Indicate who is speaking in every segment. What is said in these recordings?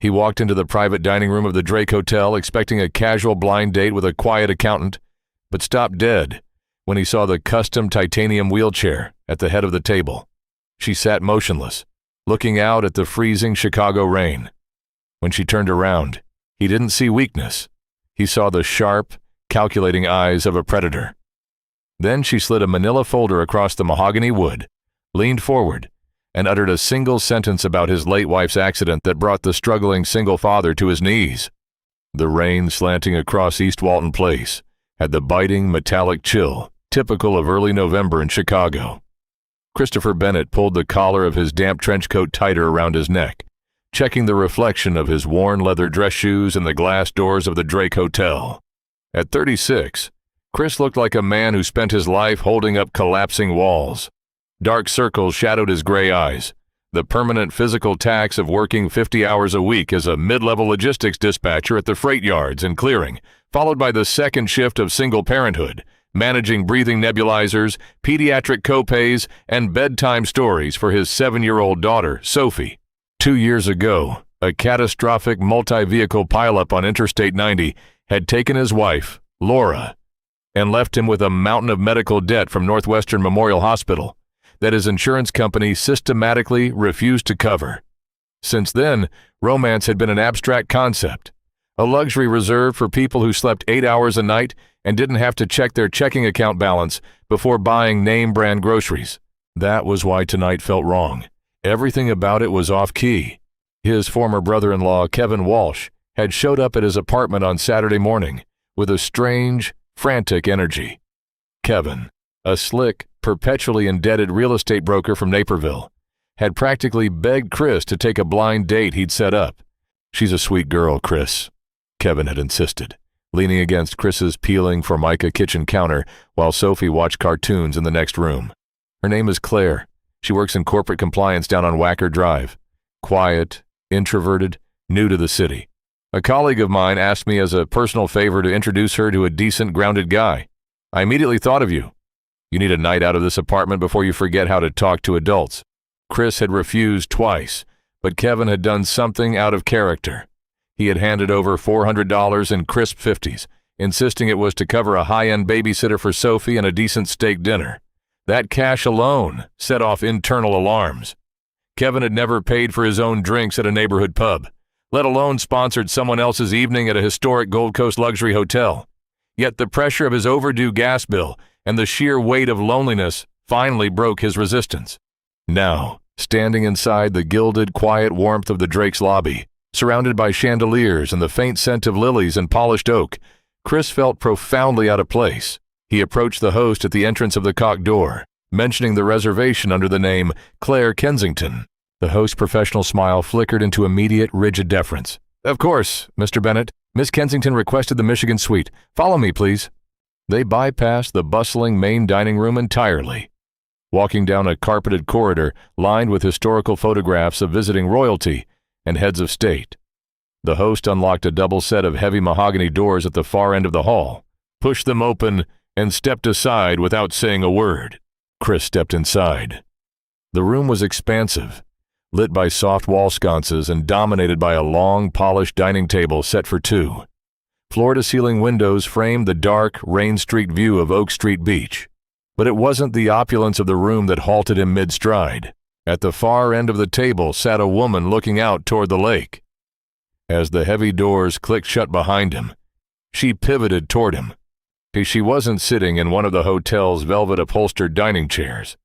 Speaker 1: He walked into the private dining room of the Drake Hotel expecting a casual blind date with a quiet accountant, but stopped dead when he saw the custom titanium wheelchair at the head of the table. She sat motionless, looking out at the freezing Chicago rain. When she turned around, he didn't see weakness. He saw the sharp, calculating eyes of a predator. Then she slid a manila folder across the mahogany wood, leaned forward, and uttered a single sentence about his late wife's accident that brought the struggling single father to his knees. The rain slanting across East Walton Place had the biting, metallic chill typical of early November in Chicago. Christopher Bennett pulled the collar of his damp trench coat tighter around his neck, checking the reflection of his worn leather dress shoes in the glass doors of the Drake Hotel. At 36, Chris looked like a man who spent his life holding up collapsing walls. Dark circles shadowed his gray eyes, the permanent physical tax of working 50 hours a week as a mid-level logistics dispatcher at the freight yards and clearing, followed by the second shift of single parenthood, managing breathing nebulizers, pediatric copays, and bedtime stories for his 7-year-old daughter, Sophie. 2 years ago, a catastrophic multi-vehicle pileup on Interstate 90 had taken his wife, Laura, and left him with a mountain of medical debt from Northwestern Memorial Hospital that his insurance company systematically refused to cover. Since then, romance had been an abstract concept, a luxury reserved for people who slept 8 hours a night and didn't have to check their checking account balance before buying name-brand groceries. That was why tonight felt wrong. Everything about it was off-key. His former brother-in-law, Kevin Walsh, had showed up at his apartment on Saturday morning with a strange, frantic energy. Kevin, a slick, perpetually indebted real estate broker from Naperville, had practically begged Chris to take a blind date he'd set up. "She's a sweet girl, Chris," Kevin had insisted, leaning against Chris's peeling Formica kitchen counter while Sophie watched cartoons in the next room. "Her name is Claire. She works in corporate compliance down on Wacker Drive. Quiet, introverted, new to the city. A colleague of mine asked me as a personal favor to introduce her to a decent, grounded guy. I immediately thought of you. You need a night out of this apartment before you forget how to talk to adults." Chris had refused twice, but Kevin had done something out of character. He had handed over $400 in crisp 50s, insisting it was to cover a high-end babysitter for Sophie and a decent steak dinner. That cash alone set off internal alarms. Kevin had never paid for his own drinks at a neighborhood pub, let alone sponsored someone else's evening at a historic Gold Coast luxury hotel. Yet the pressure of his overdue gas bill and the sheer weight of loneliness finally broke his resistance. Now, standing inside the gilded, quiet warmth of the Drake's lobby, surrounded by chandeliers and the faint scent of lilies and polished oak, Chris felt profoundly out of place. He approached the host at the entrance of the cock door, mentioning the reservation under the name Claire Kensington. The host's professional smile flickered into immediate, rigid deference. "Of course, Mr. Bennett. Miss Kensington requested the Michigan suite. Follow me, please." They bypassed the bustling main dining room entirely. Walking down a carpeted corridor lined with historical photographs of visiting royalty and heads of state. The host unlocked a double set of heavy mahogany doors at the far end of the hall, pushed them open, and stepped aside without saying a word. Chris stepped inside. The room was expansive, lit by soft wall sconces and dominated by a long, polished dining table set for two. Floor-to-ceiling windows framed the dark, rain-streaked view of Oak Street Beach. But it wasn't the opulence of the room that halted him mid-stride. At the far end of the table sat a woman looking out toward the lake. As the heavy doors clicked shut behind him, she pivoted toward him. She wasn't sitting in one of the hotel's velvet-upholstered dining chairs.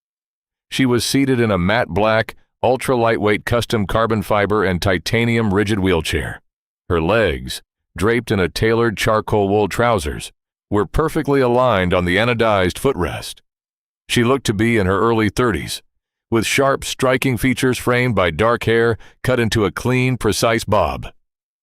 Speaker 1: She was seated in a matte black, ultra-lightweight custom carbon fiber and titanium rigid wheelchair. Her legs, draped in a tailored charcoal wool trousers, were perfectly aligned on the anodized footrest. She looked to be in her early 30s, with sharp, striking features framed by dark hair cut into a clean, precise bob.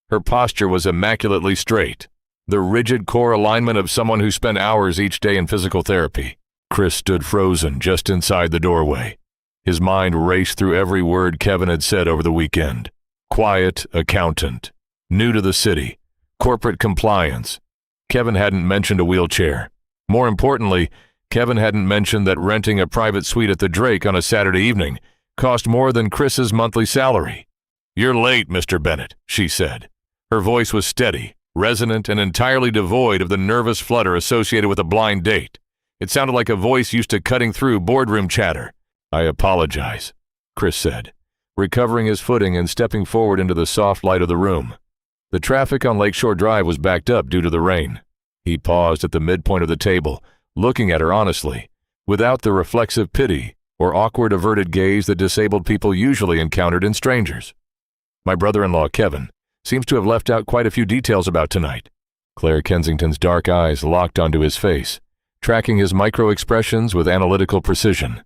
Speaker 1: Her posture was immaculately straight, the rigid core alignment of someone who spent hours each day in physical therapy. Chris stood frozen just inside the doorway. His mind raced through every word Kevin had said over the weekend. Quiet accountant, new to the city, corporate compliance. Kevin hadn't mentioned a wheelchair. More importantly, Kevin hadn't mentioned that renting a private suite at the Drake on a Saturday evening cost more than Chris's monthly salary. "You're late, Mr. Bennett," she said. Her voice was steady, resonant, and entirely devoid of the nervous flutter associated with a blind date. It sounded like a voice used to cutting through boardroom chatter. "I apologize," Chris said, recovering his footing and stepping forward into the soft light of the room. The traffic on Lakeshore Drive was backed up due to the rain. He paused at the midpoint of the table, looking at her honestly, without the reflexive pity or awkward averted gaze that disabled people usually encountered in strangers. "My brother-in-law, Kevin, seems to have left out quite a few details about tonight." Claire Kensington's dark eyes locked onto his face, tracking his micro-expressions with analytical precision.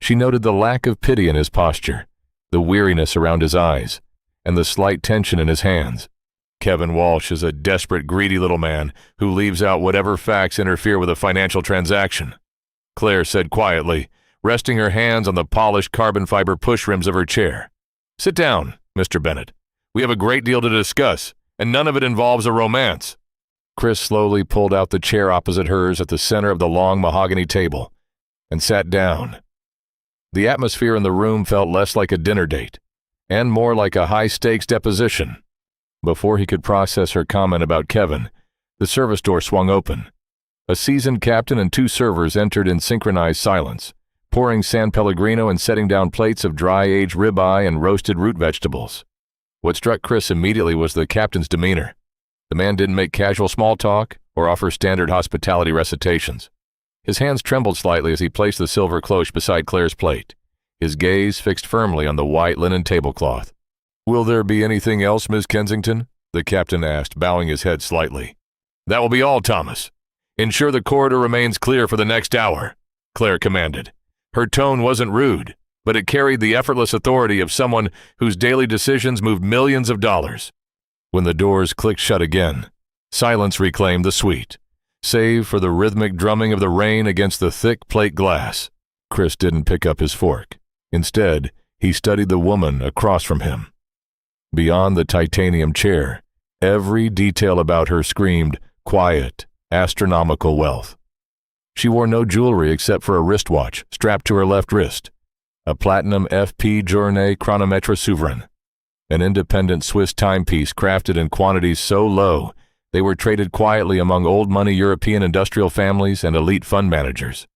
Speaker 1: She noted the lack of pity in his posture, the weariness around his eyes, and the slight tension in his hands. "Kevin Walsh is a desperate, greedy little man who leaves out whatever facts interfere with a financial transaction," Claire said quietly, resting her hands on the polished carbon fiber push rims of her chair. "Sit down, Mr. Bennett. We have a great deal to discuss, and none of it involves a romance." Chris slowly pulled out the chair opposite hers at the center of the long mahogany table and sat down. The atmosphere in the room felt less like a dinner date and more like a high-stakes deposition. Before he could process her comment about Kevin, the service door swung open. A seasoned captain and two servers entered in synchronized silence, pouring San Pellegrino and setting down plates of dry-aged ribeye and roasted root vegetables. What struck Chris immediately was the captain's demeanor. The man didn't make casual small talk or offer standard hospitality recitations. His hands trembled slightly as he placed the silver cloche beside Claire's plate, his gaze fixed firmly on the white linen tablecloth. "Will there be anything else, Miss Kensington?" the captain asked, bowing his head slightly. "That will be all, Thomas. Ensure the corridor remains clear for the next hour," Claire commanded. Her tone wasn't rude, but it carried the effortless authority of someone whose daily decisions moved millions of dollars. When the doors clicked shut again, silence reclaimed the suite, save for the rhythmic drumming of the rain against the thick plate glass. Chris didn't pick up his fork. Instead, he studied the woman across from him. Beyond the titanium chair, every detail about her screamed quiet, astronomical wealth. She wore no jewelry except for a wristwatch strapped to her left wrist, a platinum FP Journet chronometre souverain, an independent Swiss timepiece crafted in quantities so low they were traded quietly among old-money European industrial families and elite fund managers.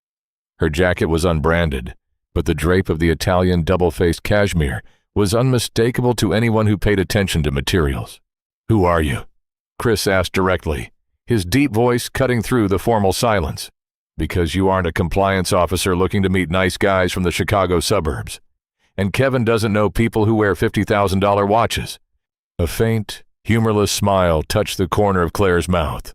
Speaker 1: Her jacket was unbranded, but the drape of the Italian double-faced cashmere was unmistakable to anyone who paid attention to materials. "Who are you?" Chris asked directly, his deep voice cutting through the formal silence. "Because you aren't a compliance officer looking to meet nice guys from the Chicago suburbs. And Kevin doesn't know people who wear $50,000 watches." A faint, humorless smile touched the corner of Claire's mouth.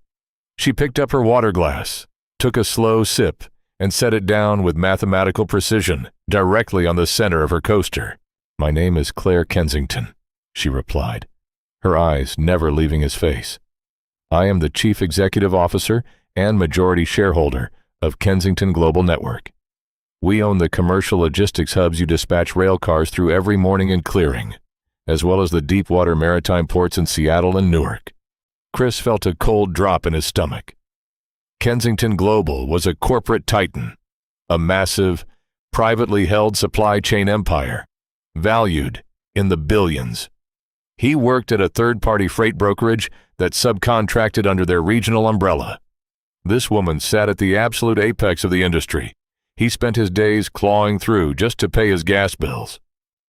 Speaker 1: She picked up her water glass, took a slow sip, and set it down with mathematical precision directly on the center of her coaster. "My name is Claire Kensington," she replied, her eyes never leaving his face. "I am the Chief Executive Officer and majority shareholder of Kensington Global Network. We own the commercial logistics hubs you dispatch rail cars through every morning in Clearing, as well as the deep-water maritime ports in Seattle and Newark." Chris felt a cold drop in his stomach. Kensington Global was a corporate titan, a massive, privately held supply chain empire, valued in the billions. He worked at a third-party freight brokerage that subcontracted under their regional umbrella. This woman sat at the absolute apex of the industry. He spent his days clawing through just to pay his gas bills.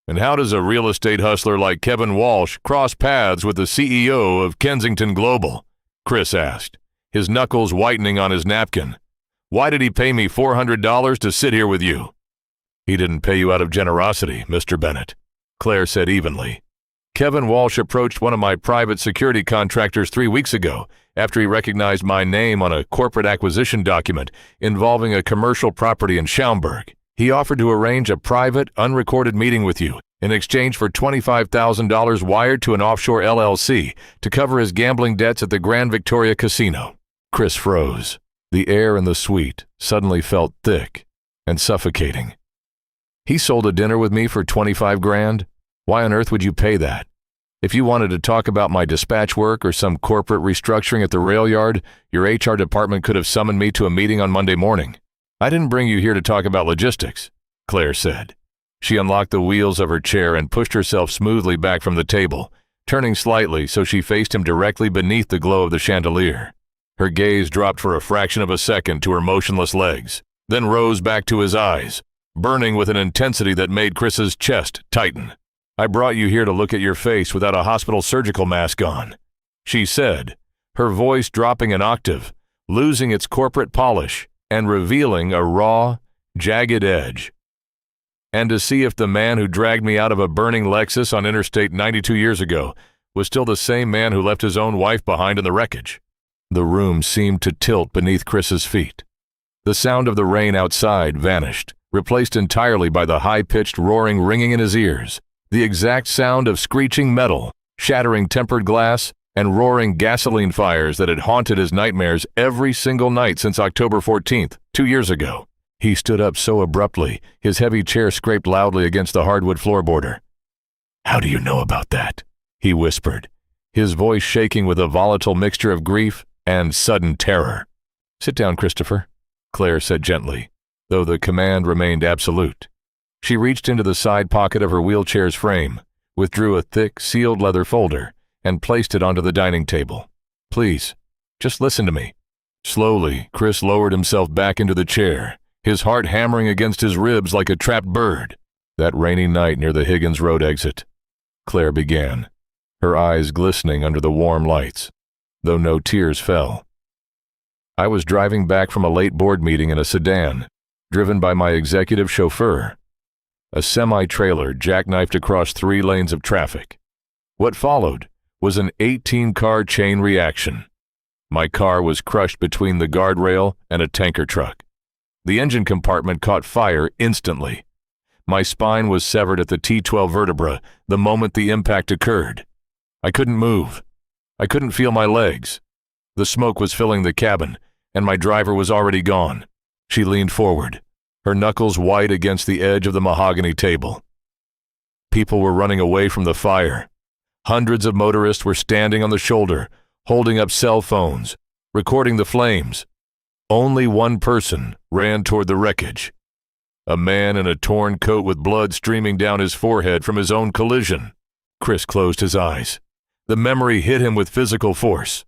Speaker 1: "And how does a real estate hustler like Kevin Walsh cross paths with the CEO of Kensington Global?" Chris asked, his knuckles whitening on his napkin. "Why did he pay me $400 to sit here with you?" "He didn't pay you out of generosity, Mr. Bennett," Claire said evenly. "Kevin Walsh approached one of my private security contractors 3 weeks ago after he recognized my name on a corporate acquisition document involving a commercial property in Schaumburg. He offered to arrange a private, unrecorded meeting with you in exchange for $25,000 wired to an offshore LLC to cover his gambling debts at the Grand Victoria Casino." Chris froze. The air in the suite suddenly felt thick and suffocating. "He sold a dinner with me for 25 grand? Why on earth would you pay that? If you wanted to talk about my dispatch work or some corporate restructuring at the rail yard, your HR department could have summoned me to a meeting on Monday morning. I didn't bring you here to talk about logistics," Claire said. She unlocked the wheels of her chair and pushed herself smoothly back from the table, turning slightly so she faced him directly beneath the glow of the chandelier. Her gaze dropped for a fraction of a second to her motionless legs, then rose back to his eyes, burning with an intensity that made Chris's chest tighten. "I brought you here to look at your face without a hospital surgical mask on," she said, her voice dropping an octave, losing its corporate polish and revealing a raw, jagged edge. "And to see if the man who dragged me out of a burning Lexus on Interstate 92 years ago was still the same man who left his own wife behind in the wreckage." The room seemed to tilt beneath Chris's feet. The sound of the rain outside vanished, replaced entirely by the high-pitched roaring ringing in his ears, the exact sound of screeching metal, shattering tempered glass, and roaring gasoline fires that had haunted his nightmares every single night since October 14th, 2 years ago. He stood up so abruptly, his heavy chair scraped loudly against the hardwood floorboarder. "How do you know about that?" he whispered, his voice shaking with a volatile mixture of grief and sudden terror. "Sit down, Christopher," Claire said gently, though the command remained absolute. She reached into the side pocket of her wheelchair's frame, withdrew a thick, sealed leather folder, and placed it onto the dining table. "Please, just listen to me." Slowly, Chris lowered himself back into the chair, his heart hammering against his ribs like a trapped bird. "That rainy night near the Higgins Road exit," Claire began, her eyes glistening under the warm lights, though no tears fell. "I was driving back from a late board meeting in a sedan, driven by my executive chauffeur. A semi-trailer jackknifed across 3 lanes of traffic. What followed was an 18-car chain reaction. My car was crushed between the guardrail and a tanker truck. The engine compartment caught fire instantly. My spine was severed at the T12 vertebra the moment the impact occurred. I couldn't move. I couldn't feel my legs. The smoke was filling the cabin, and my driver was already gone." She leaned forward, her knuckles white against the edge of the mahogany table. People were running away from the fire. Hundreds of motorists were standing on the shoulder, holding up cell phones, recording the flames. Only one person ran toward the wreckage. A man in a torn coat with blood streaming down his forehead from his own collision. Chris closed his eyes. The memory hit him with physical force.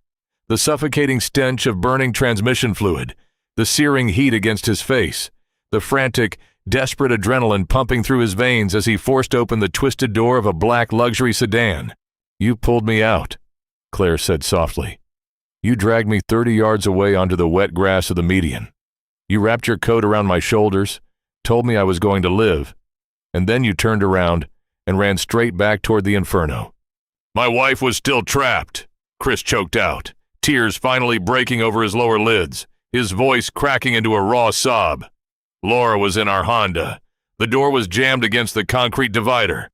Speaker 1: The suffocating stench of burning transmission fluid, the searing heat against his face, the frantic, desperate adrenaline pumping through his veins as he forced open the twisted door of a black luxury sedan. "You pulled me out," Claire said softly. "You dragged me 30 yards away onto the wet grass of the median. You wrapped your coat around my shoulders, told me I was going to live, and then you turned around and ran straight back toward the inferno." "My wife was still trapped," Chris choked out, tears finally breaking over his lower lids, his voice cracking into a raw sob. "Laura was in our Honda. The door was jammed against the concrete divider.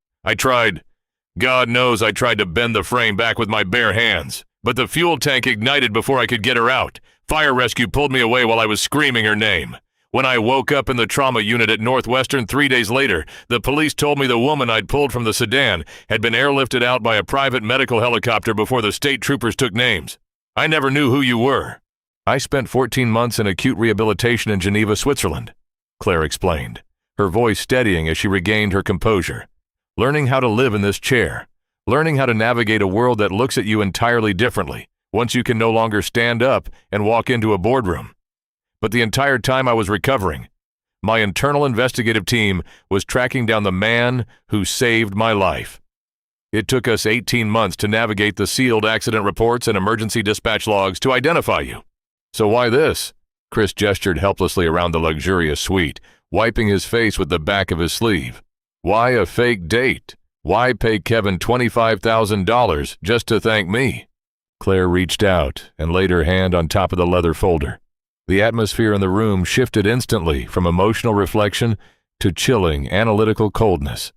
Speaker 1: God knows I tried to bend the frame back with my bare hands, but the fuel tank ignited before I could get her out. Fire rescue pulled me away while I was screaming her name. When I woke up in the trauma unit at Northwestern 3 days later, the police told me the woman I'd pulled from the sedan had been airlifted out by a private medical helicopter before the state troopers took names. I never knew who you were." "I spent 14 months in acute rehabilitation in Geneva, Switzerland," Claire explained, her voice steadying as she regained her composure. "Learning how to live in this chair, learning how to navigate a world that looks at you entirely differently once you can no longer stand up and walk into a boardroom. But the entire time I was recovering, my internal investigative team was tracking down the man who saved my life. It took us 18 months to navigate the sealed accident reports and emergency dispatch logs to identify you. So why this?" Chris gestured helplessly around the luxurious suite, wiping his face with the back of his sleeve. "Why a fake date? Why pay Kevin $25,000 just to thank me?" Claire reached out and laid her hand on top of the leather folder. The atmosphere in the room shifted instantly from emotional reflection to chilling, analytical coldness.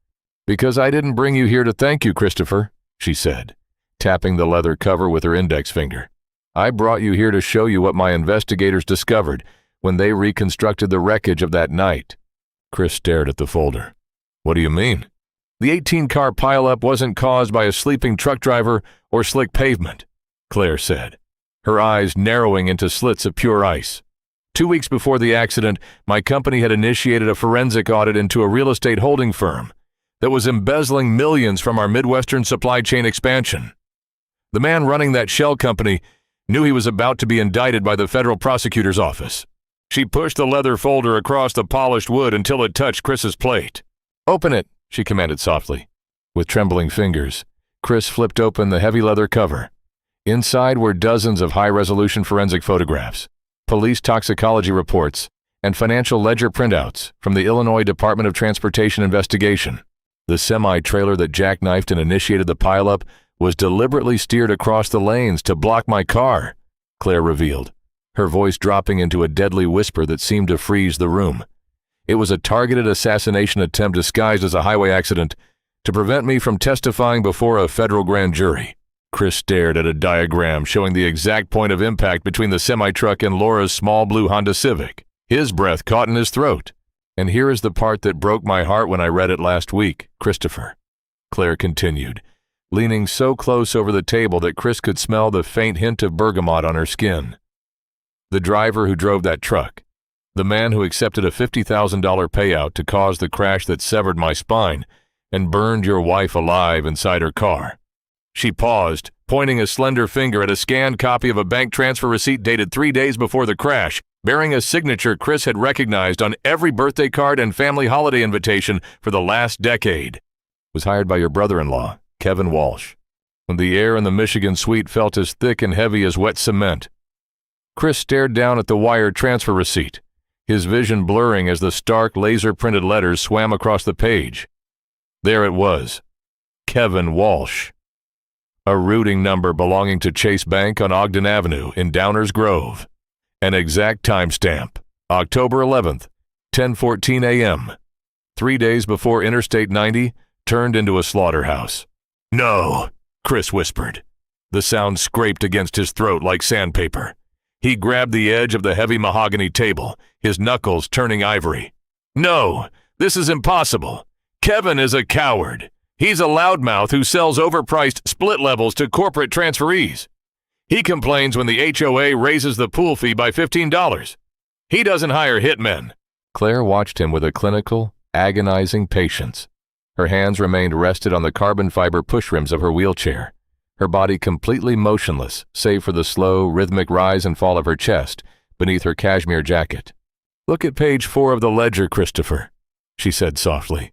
Speaker 1: "Because I didn't bring you here to thank you, Christopher," she said, tapping the leather cover with her index finger. "I brought you here to show you what my investigators discovered when they reconstructed the wreckage of that night." Chris stared at the folder. "What do you mean?" "The 18-car pileup wasn't caused by a sleeping truck driver or slick pavement," Claire said, her eyes narrowing into slits of pure ice. 2 weeks before the accident, my company had initiated a forensic audit into a real estate holding firm that was embezzling millions from our Midwestern supply chain expansion. The man running that shell company knew he was about to be indicted by the federal prosecutor's office. She pushed the leather folder across the polished wood until it touched Chris's plate. "Open it," she commanded softly. With trembling fingers, Chris flipped open the heavy leather cover. Inside were dozens of high-resolution forensic photographs, police toxicology reports, and financial ledger printouts from the Illinois Department of Transportation investigation. The semi-trailer that jackknifed and initiated the pileup was deliberately steered across the lanes to block my car, Claire revealed, her voice dropping into a deadly whisper that seemed to freeze the room. It was a targeted assassination attempt disguised as a highway accident to prevent me from testifying before a federal grand jury. Chris stared at a diagram showing the exact point of impact between the semi-truck and Laura's small blue Honda Civic. His breath caught in his throat. "And here is the part that broke my heart when I read it last week, Christopher," Claire continued, leaning so close over the table that Chris could smell the faint hint of bergamot on her skin. "The driver who drove that truck, the man who accepted a $50,000 payout to cause the crash that severed my spine and burned your wife alive inside her car." She paused, pointing a slender finger at a scanned copy of a bank transfer receipt dated 3 days before the crash, bearing a signature Chris had recognized on every birthday card and family holiday invitation for the last decade. "Was hired by your brother-in-law, Kevin Walsh, when the air in the Michigan suite felt as thick and heavy as wet cement." Chris stared down at the wired transfer receipt, his vision blurring as the stark laser-printed letters swam across the page. There it was, Kevin Walsh. A routing number belonging to Chase Bank on Ogden Avenue in Downers Grove. An exact timestamp, October 11th, 10:14 a.m., 3 days before Interstate 90 turned into a slaughterhouse. "No," Chris whispered. The sound scraped against his throat like sandpaper. He grabbed the edge of the heavy mahogany table, his knuckles turning ivory. "No, this is impossible. Kevin is a coward. He's a loudmouth who sells overpriced split levels to corporate transferees. He complains when the HOA raises the pool fee by $15. He doesn't hire hitmen." Claire watched him with a clinical, agonizing patience. Her hands remained rested on the carbon fiber push rims of her wheelchair, her body completely motionless save for the slow, rhythmic rise and fall of her chest beneath her cashmere jacket. "Look at page 4 of the ledger, Christopher," she said softly.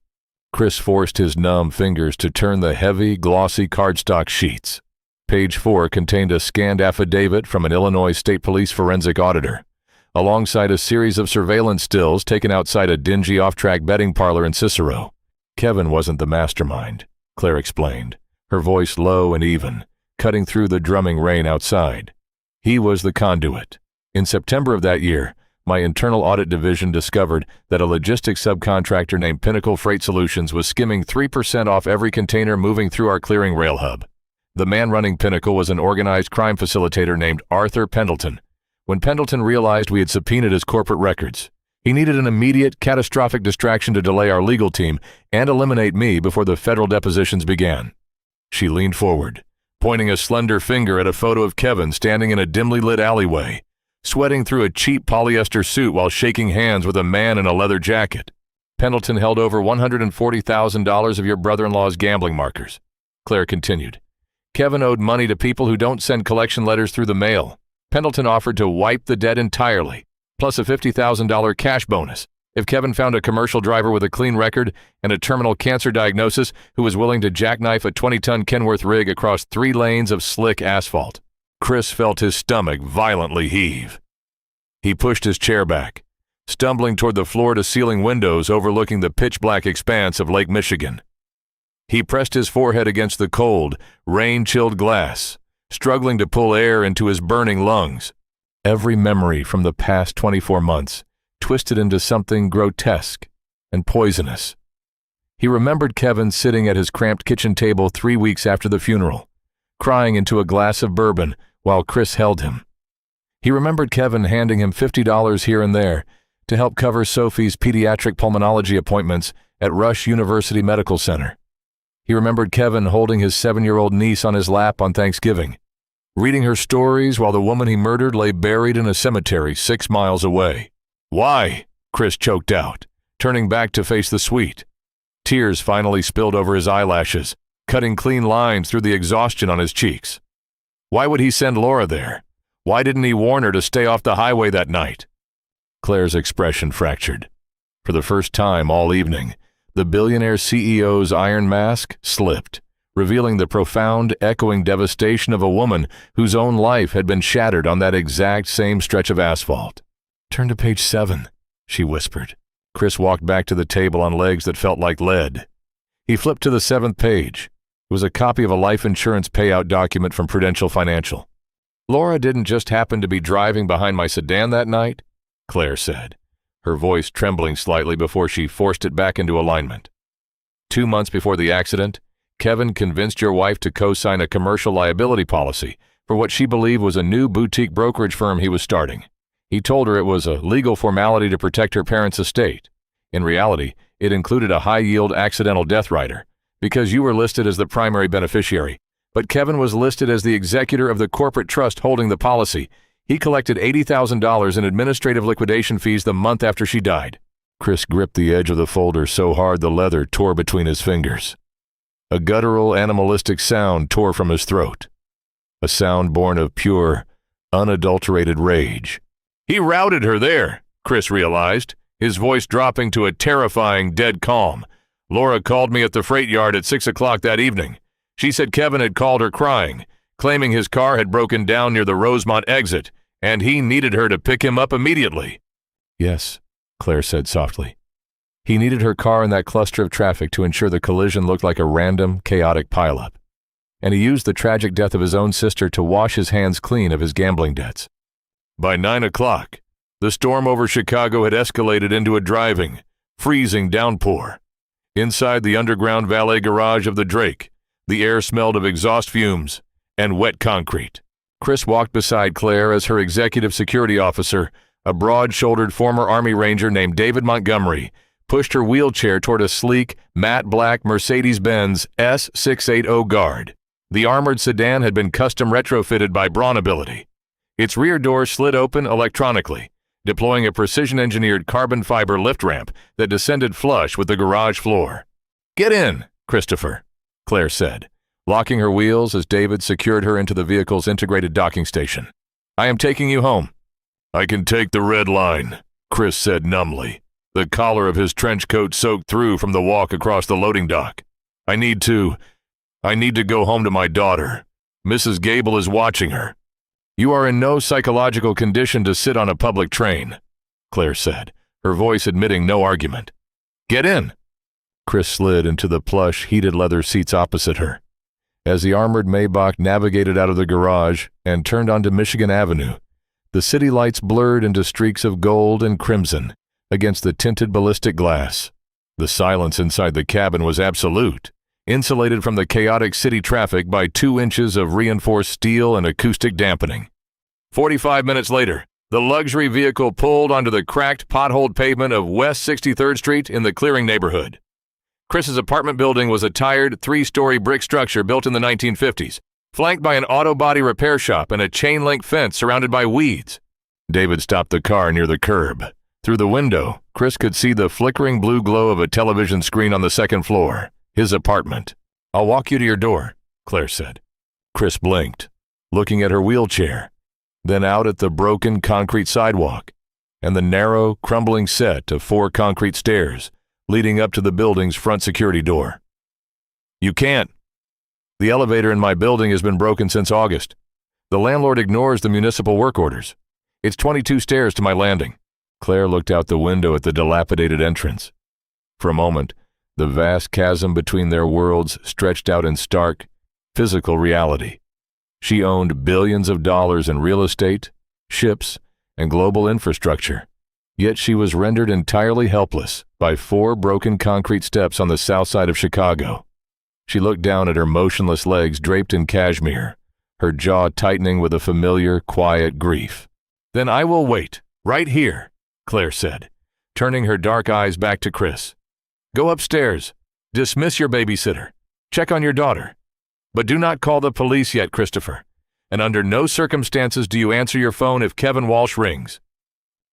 Speaker 1: Chris forced his numb fingers to turn the heavy, glossy cardstock sheets. Page 4 contained a scanned affidavit from an Illinois State Police forensic auditor, alongside a series of surveillance stills taken outside a dingy off-track betting parlor in Cicero. Kevin wasn't the mastermind, Claire explained, her voice low and even, cutting through the drumming rain outside. He was the conduit. In September of that year, my internal audit division discovered that a logistics subcontractor named Pinnacle Freight Solutions was skimming 3% off every container moving through our clearing rail hub. The man running Pinnacle was an organized crime facilitator named Arthur Pendleton. When Pendleton realized we had subpoenaed his corporate records, he needed an immediate, catastrophic distraction to delay our legal team and eliminate me before the federal depositions began. She leaned forward, pointing a slender finger at a photo of Kevin standing in a dimly lit alleyway, sweating through a cheap polyester suit while shaking hands with a man in a leather jacket. "Pendleton held over $140,000 of your brother-in-law's gambling markers," Claire continued. "Kevin owed money to people who don't send collection letters through the mail. Pendleton offered to wipe the debt entirely, plus a $50,000 cash bonus, if Kevin found a commercial driver with a clean record and a terminal cancer diagnosis who was willing to jackknife a 20-ton Kenworth rig across 3 lanes of slick asphalt." Chris felt his stomach violently heave. He pushed his chair back, stumbling toward the floor-to-ceiling windows overlooking the pitch-black expanse of Lake Michigan. He pressed his forehead against the cold, rain-chilled glass, struggling to pull air into his burning lungs. Every memory from the past 24 months twisted into something grotesque and poisonous. He remembered Kevin sitting at his cramped kitchen table 3 weeks after the funeral, crying into a glass of bourbon while Chris held him. He remembered Kevin handing him $50 here and there to help cover Sophie's pediatric pulmonology appointments at Rush University Medical Center. He remembered Kevin holding his 7-year-old niece on his lap on Thanksgiving, reading her stories while the woman he murdered lay buried in a cemetery 6 miles away. "Why?" Chris choked out, turning back to face the suite. Tears finally spilled over his eyelashes, cutting clean lines through the exhaustion on his cheeks. Why would he send Laura there? Why didn't he warn her to stay off the highway that night? Claire's expression fractured. For the first time all evening, the billionaire CEO's iron mask slipped, revealing the profound, echoing devastation of a woman whose own life had been shattered on that exact same stretch of asphalt. "Turn to page 7, she whispered. Chris walked back to the table on legs that felt like lead. He flipped to the 7th page. It was a copy of a life insurance payout document from Prudential Financial. "Laura didn't just happen to be driving behind my sedan that night," Claire said, her voice trembling slightly before she forced it back into alignment. "2 months before the accident, Kevin convinced your wife to co-sign a commercial liability policy for what she believed was a new boutique brokerage firm he was starting. He told her it was a legal formality to protect her parents' estate. In reality, it included a high-yield accidental death rider, because you were listed as the primary beneficiary, but Kevin was listed as the executor of the corporate trust holding the policy. He collected $80,000 in administrative liquidation fees the month after she died." Chris gripped the edge of the folder so hard the leather tore between his fingers. A guttural, animalistic sound tore from his throat. A sound born of pure, unadulterated rage. "He routed her there," Chris realized, his voice dropping to a terrifying, dead calm. "Laura called me at the freight yard at 6 o'clock that evening. She said Kevin had called her crying, claiming his car had broken down near the Rosemont exit, and he needed her to pick him up immediately." "Yes," Claire said softly. "He needed her car in that cluster of traffic to ensure the collision looked like a random, chaotic pileup. And he used the tragic death of his own sister to wash his hands clean of his gambling debts." By 9 o'clock, the storm over Chicago had escalated into a driving, freezing downpour. Inside the underground valet garage of the Drake, the air smelled of exhaust fumes and wet concrete. Chris walked beside Claire as her executive security officer, a broad-shouldered former Army Ranger named David Montgomery, pushed her wheelchair toward a sleek, matte black Mercedes-Benz S680 Guard. The armored sedan had been custom retrofitted by Brawnability. Its rear door slid open electronically, deploying a precision-engineered carbon fiber lift ramp that descended flush with the garage floor. "Get in, Christopher," Claire said, locking her wheels as David secured her into the vehicle's integrated docking station. "I am taking you home." "I can take the red line," Chris said numbly, the collar of his trench coat soaked through from the walk across the loading dock. I need to go home to my daughter. Mrs. Gable is watching her." "You are in no psychological condition to sit on a public train," Claire said, her voice admitting no argument. "Get in." Chris slid into the plush, heated leather seats opposite her. As the armored Maybach navigated out of the garage and turned onto Michigan Avenue, the city lights blurred into streaks of gold and crimson against the tinted ballistic glass. The silence inside the cabin was absolute, insulated from the chaotic city traffic by 2 inches of reinforced steel and acoustic dampening. 45 minutes later, the luxury vehicle pulled onto the cracked, potholed pavement of West 63rd Street in the Clearing neighborhood. Chris's apartment building was a tired, 3-story brick structure built in the 1950s, flanked by an auto body repair shop and a chain-link fence surrounded by weeds. David stopped the car near the curb. Through the window, Chris could see the flickering blue glow of a television screen on the 2nd floor, his apartment. "I'll walk you to your door," Claire said. Chris blinked, looking at her wheelchair, then out at the broken concrete sidewalk and the narrow, crumbling set of 4 concrete stairs leading up to the building's front security door. "You can't. The elevator in my building has been broken since August. The landlord ignores the municipal work orders. It's 22 stairs to my landing." Claire looked out the window at the dilapidated entrance. For a moment, the vast chasm between their worlds stretched out in stark, physical reality. She owned billions of dollars in real estate, ships, and global infrastructure, yet she was rendered entirely helpless by 4 broken concrete steps on the south side of Chicago. She looked down at her motionless legs draped in cashmere, her jaw tightening with a familiar, quiet grief. "Then I will wait, right here," Claire said, turning her dark eyes back to Chris. "Go upstairs. Dismiss your babysitter. Check on your daughter. But do not call the police yet, Christopher. and under no circumstances do you answer your phone if Kevin Walsh rings."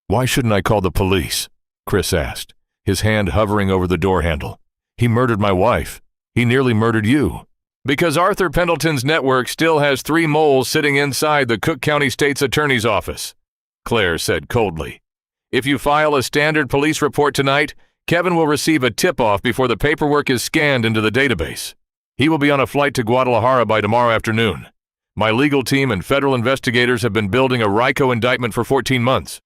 Speaker 1: "Why shouldn't I call the police?" Chris asked, his hand hovering over the door handle. "He murdered my wife. He nearly murdered you." "Because Arthur Pendleton's network still has 3 moles sitting inside the Cook County State's Attorney's office," Claire said coldly. "If you file a standard police report tonight, Kevin will receive a tip-off before the paperwork is scanned into the database. He will be on a flight to Guadalajara by tomorrow afternoon. My legal team and federal investigators have been building a RICO indictment for 14 months.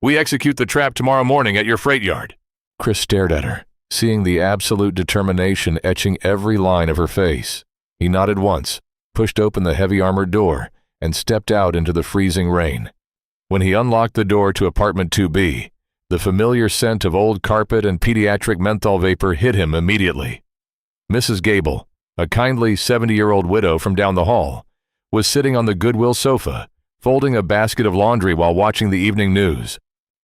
Speaker 1: We execute the trap tomorrow morning at your freight yard." Chris stared at her, seeing the absolute determination etching every line of her face. He nodded once, pushed open the heavy armored door, and stepped out into the freezing rain. When he unlocked the door to apartment 2B, the familiar scent of old carpet and pediatric menthol vapor hit him immediately. Mrs. Gable, a kindly 70-year-old widow from down the hall, was sitting on the Goodwill sofa, folding a basket of laundry while watching the evening news.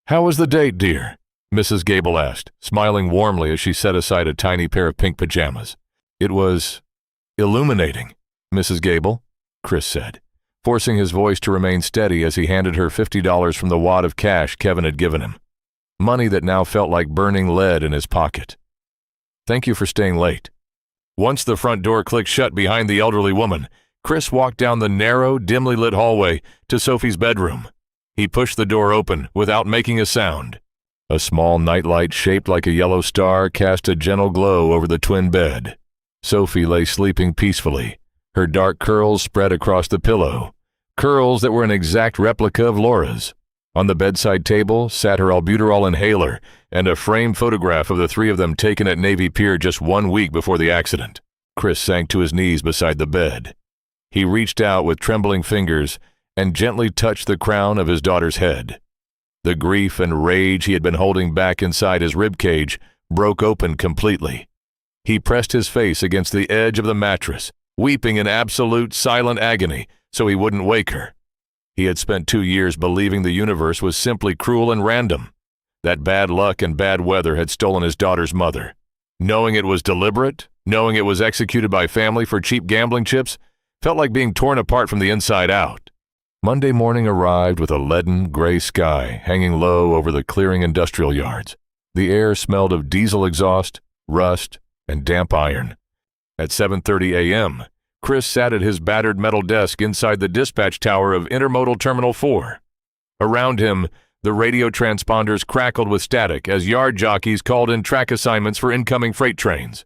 Speaker 1: "How was the date, dear?" Mrs. Gable asked, smiling warmly as she set aside a tiny pair of pink pajamas. "It was illuminating, Mrs. Gable," Chris said, forcing his voice to remain steady as he handed her $50 from the wad of cash Kevin had given him. Money that now felt like burning lead in his pocket. "Thank you for staying late." Once the front door clicked shut behind the elderly woman, Chris walked down the narrow, dimly lit hallway to Sophie's bedroom. He pushed the door open without making a sound. A small nightlight shaped like a yellow star cast a gentle glow over the twin bed. Sophie lay sleeping peacefully, her dark curls spread across the pillow, curls that were an exact replica of Laura's. On the bedside table sat her albuterol inhaler and a framed photograph of the 3 of them taken at Navy Pier just 1 week before the accident. Chris sank to his knees beside the bed. He reached out with trembling fingers and gently touched the crown of his daughter's head. The grief and rage he had been holding back inside his ribcage broke open completely. He pressed his face against the edge of the mattress, weeping in absolute silent agony so he wouldn't wake her. He had spent 2 years believing the universe was simply cruel and random, that bad luck and bad weather had stolen his daughter's mother. Knowing it was deliberate, knowing it was executed by family for cheap gambling chips, felt like being torn apart from the inside out. Monday morning arrived with a leaden, gray sky hanging low over the clearing industrial yards. The air smelled of diesel exhaust, rust, and damp iron. At 7:30 a.m., Chris sat at his battered metal desk inside the dispatch tower of Intermodal Terminal 4. Around him, the radio transponders crackled with static as yard jockeys called in track assignments for incoming freight trains.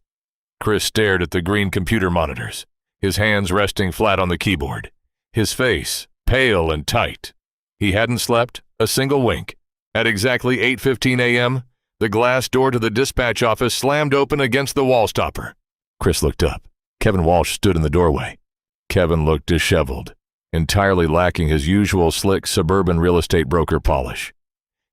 Speaker 1: Chris stared at the green computer monitors, his hands resting flat on the keyboard, his face pale and tight. He hadn't slept a single wink. At exactly 8:15 a.m., the glass door to the dispatch office slammed open against the wall stopper. Chris looked up. Kevin Walsh stood in the doorway. Kevin looked disheveled, entirely lacking his usual slick suburban real estate broker polish.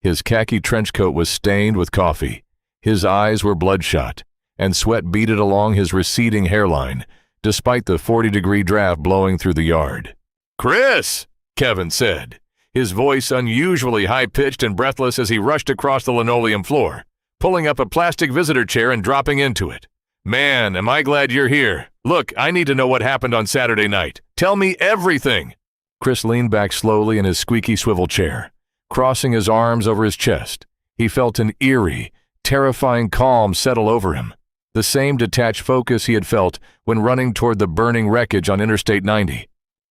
Speaker 1: His khaki trench coat was stained with coffee. His eyes were bloodshot, and sweat beaded along his receding hairline, despite the 40-degree draft blowing through the yard. "Chris!" Kevin said, his voice unusually high-pitched and breathless as he rushed across the linoleum floor, pulling up a plastic visitor chair and dropping into it. "Man, am I glad you're here. Look, I need to know what happened on Saturday night. Tell me everything." Chris leaned back slowly in his squeaky swivel chair. Crossing his arms over his chest, he felt an eerie, terrifying calm settle over him. The same detached focus he had felt when running toward the burning wreckage on Interstate 90.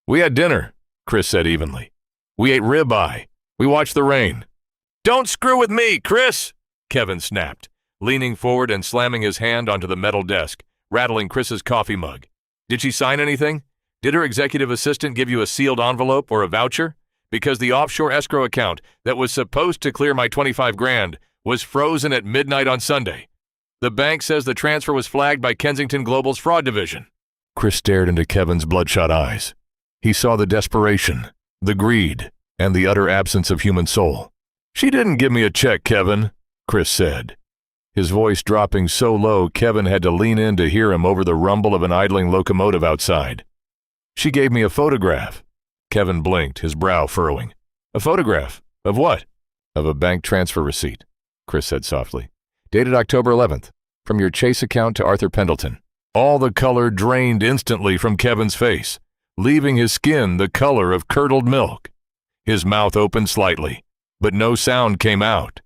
Speaker 1: "We had dinner," Chris said evenly. "We ate ribeye. We watched the rain." "Don't screw with me, Chris!" Kevin snapped, leaning forward and slamming his hand onto the metal desk, rattling Chris's coffee mug. "Did she sign anything? Did her executive assistant give you a sealed envelope or a voucher? Because the offshore escrow account that was supposed to clear my $25,000 was frozen at midnight on Sunday. The bank says the transfer was flagged by Kensington Global's fraud division." Chris stared into Kevin's bloodshot eyes. He saw the desperation, the greed, and the utter absence of human soul. "She didn't give me a check, Kevin," Chris said. His voice dropping so low Kevin had to lean in to hear him over the rumble of an idling locomotive outside. "She gave me a photograph." Kevin blinked, his brow furrowing. "A photograph? Of what?" "Of a bank transfer receipt," Chris said softly. "Dated October 11th, from your Chase account to Arthur Pendleton." All the color drained instantly from Kevin's face. leaving his skin the color of curdled milk. His mouth opened slightly, but no sound came out.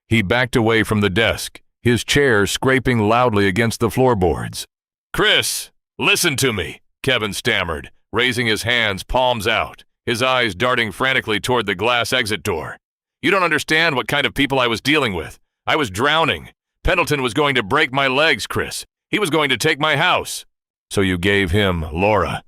Speaker 1: He backed away from the desk, his chair scraping loudly against the floorboards. "Chris, listen to me," Kevin stammered, raising his hands, palms out, his eyes darting frantically toward the glass exit door. "You don't understand what kind of people I was dealing with. I was drowning. Pendleton was going to break my legs, Chris. He was going to take my house." "So you gave him Laura,"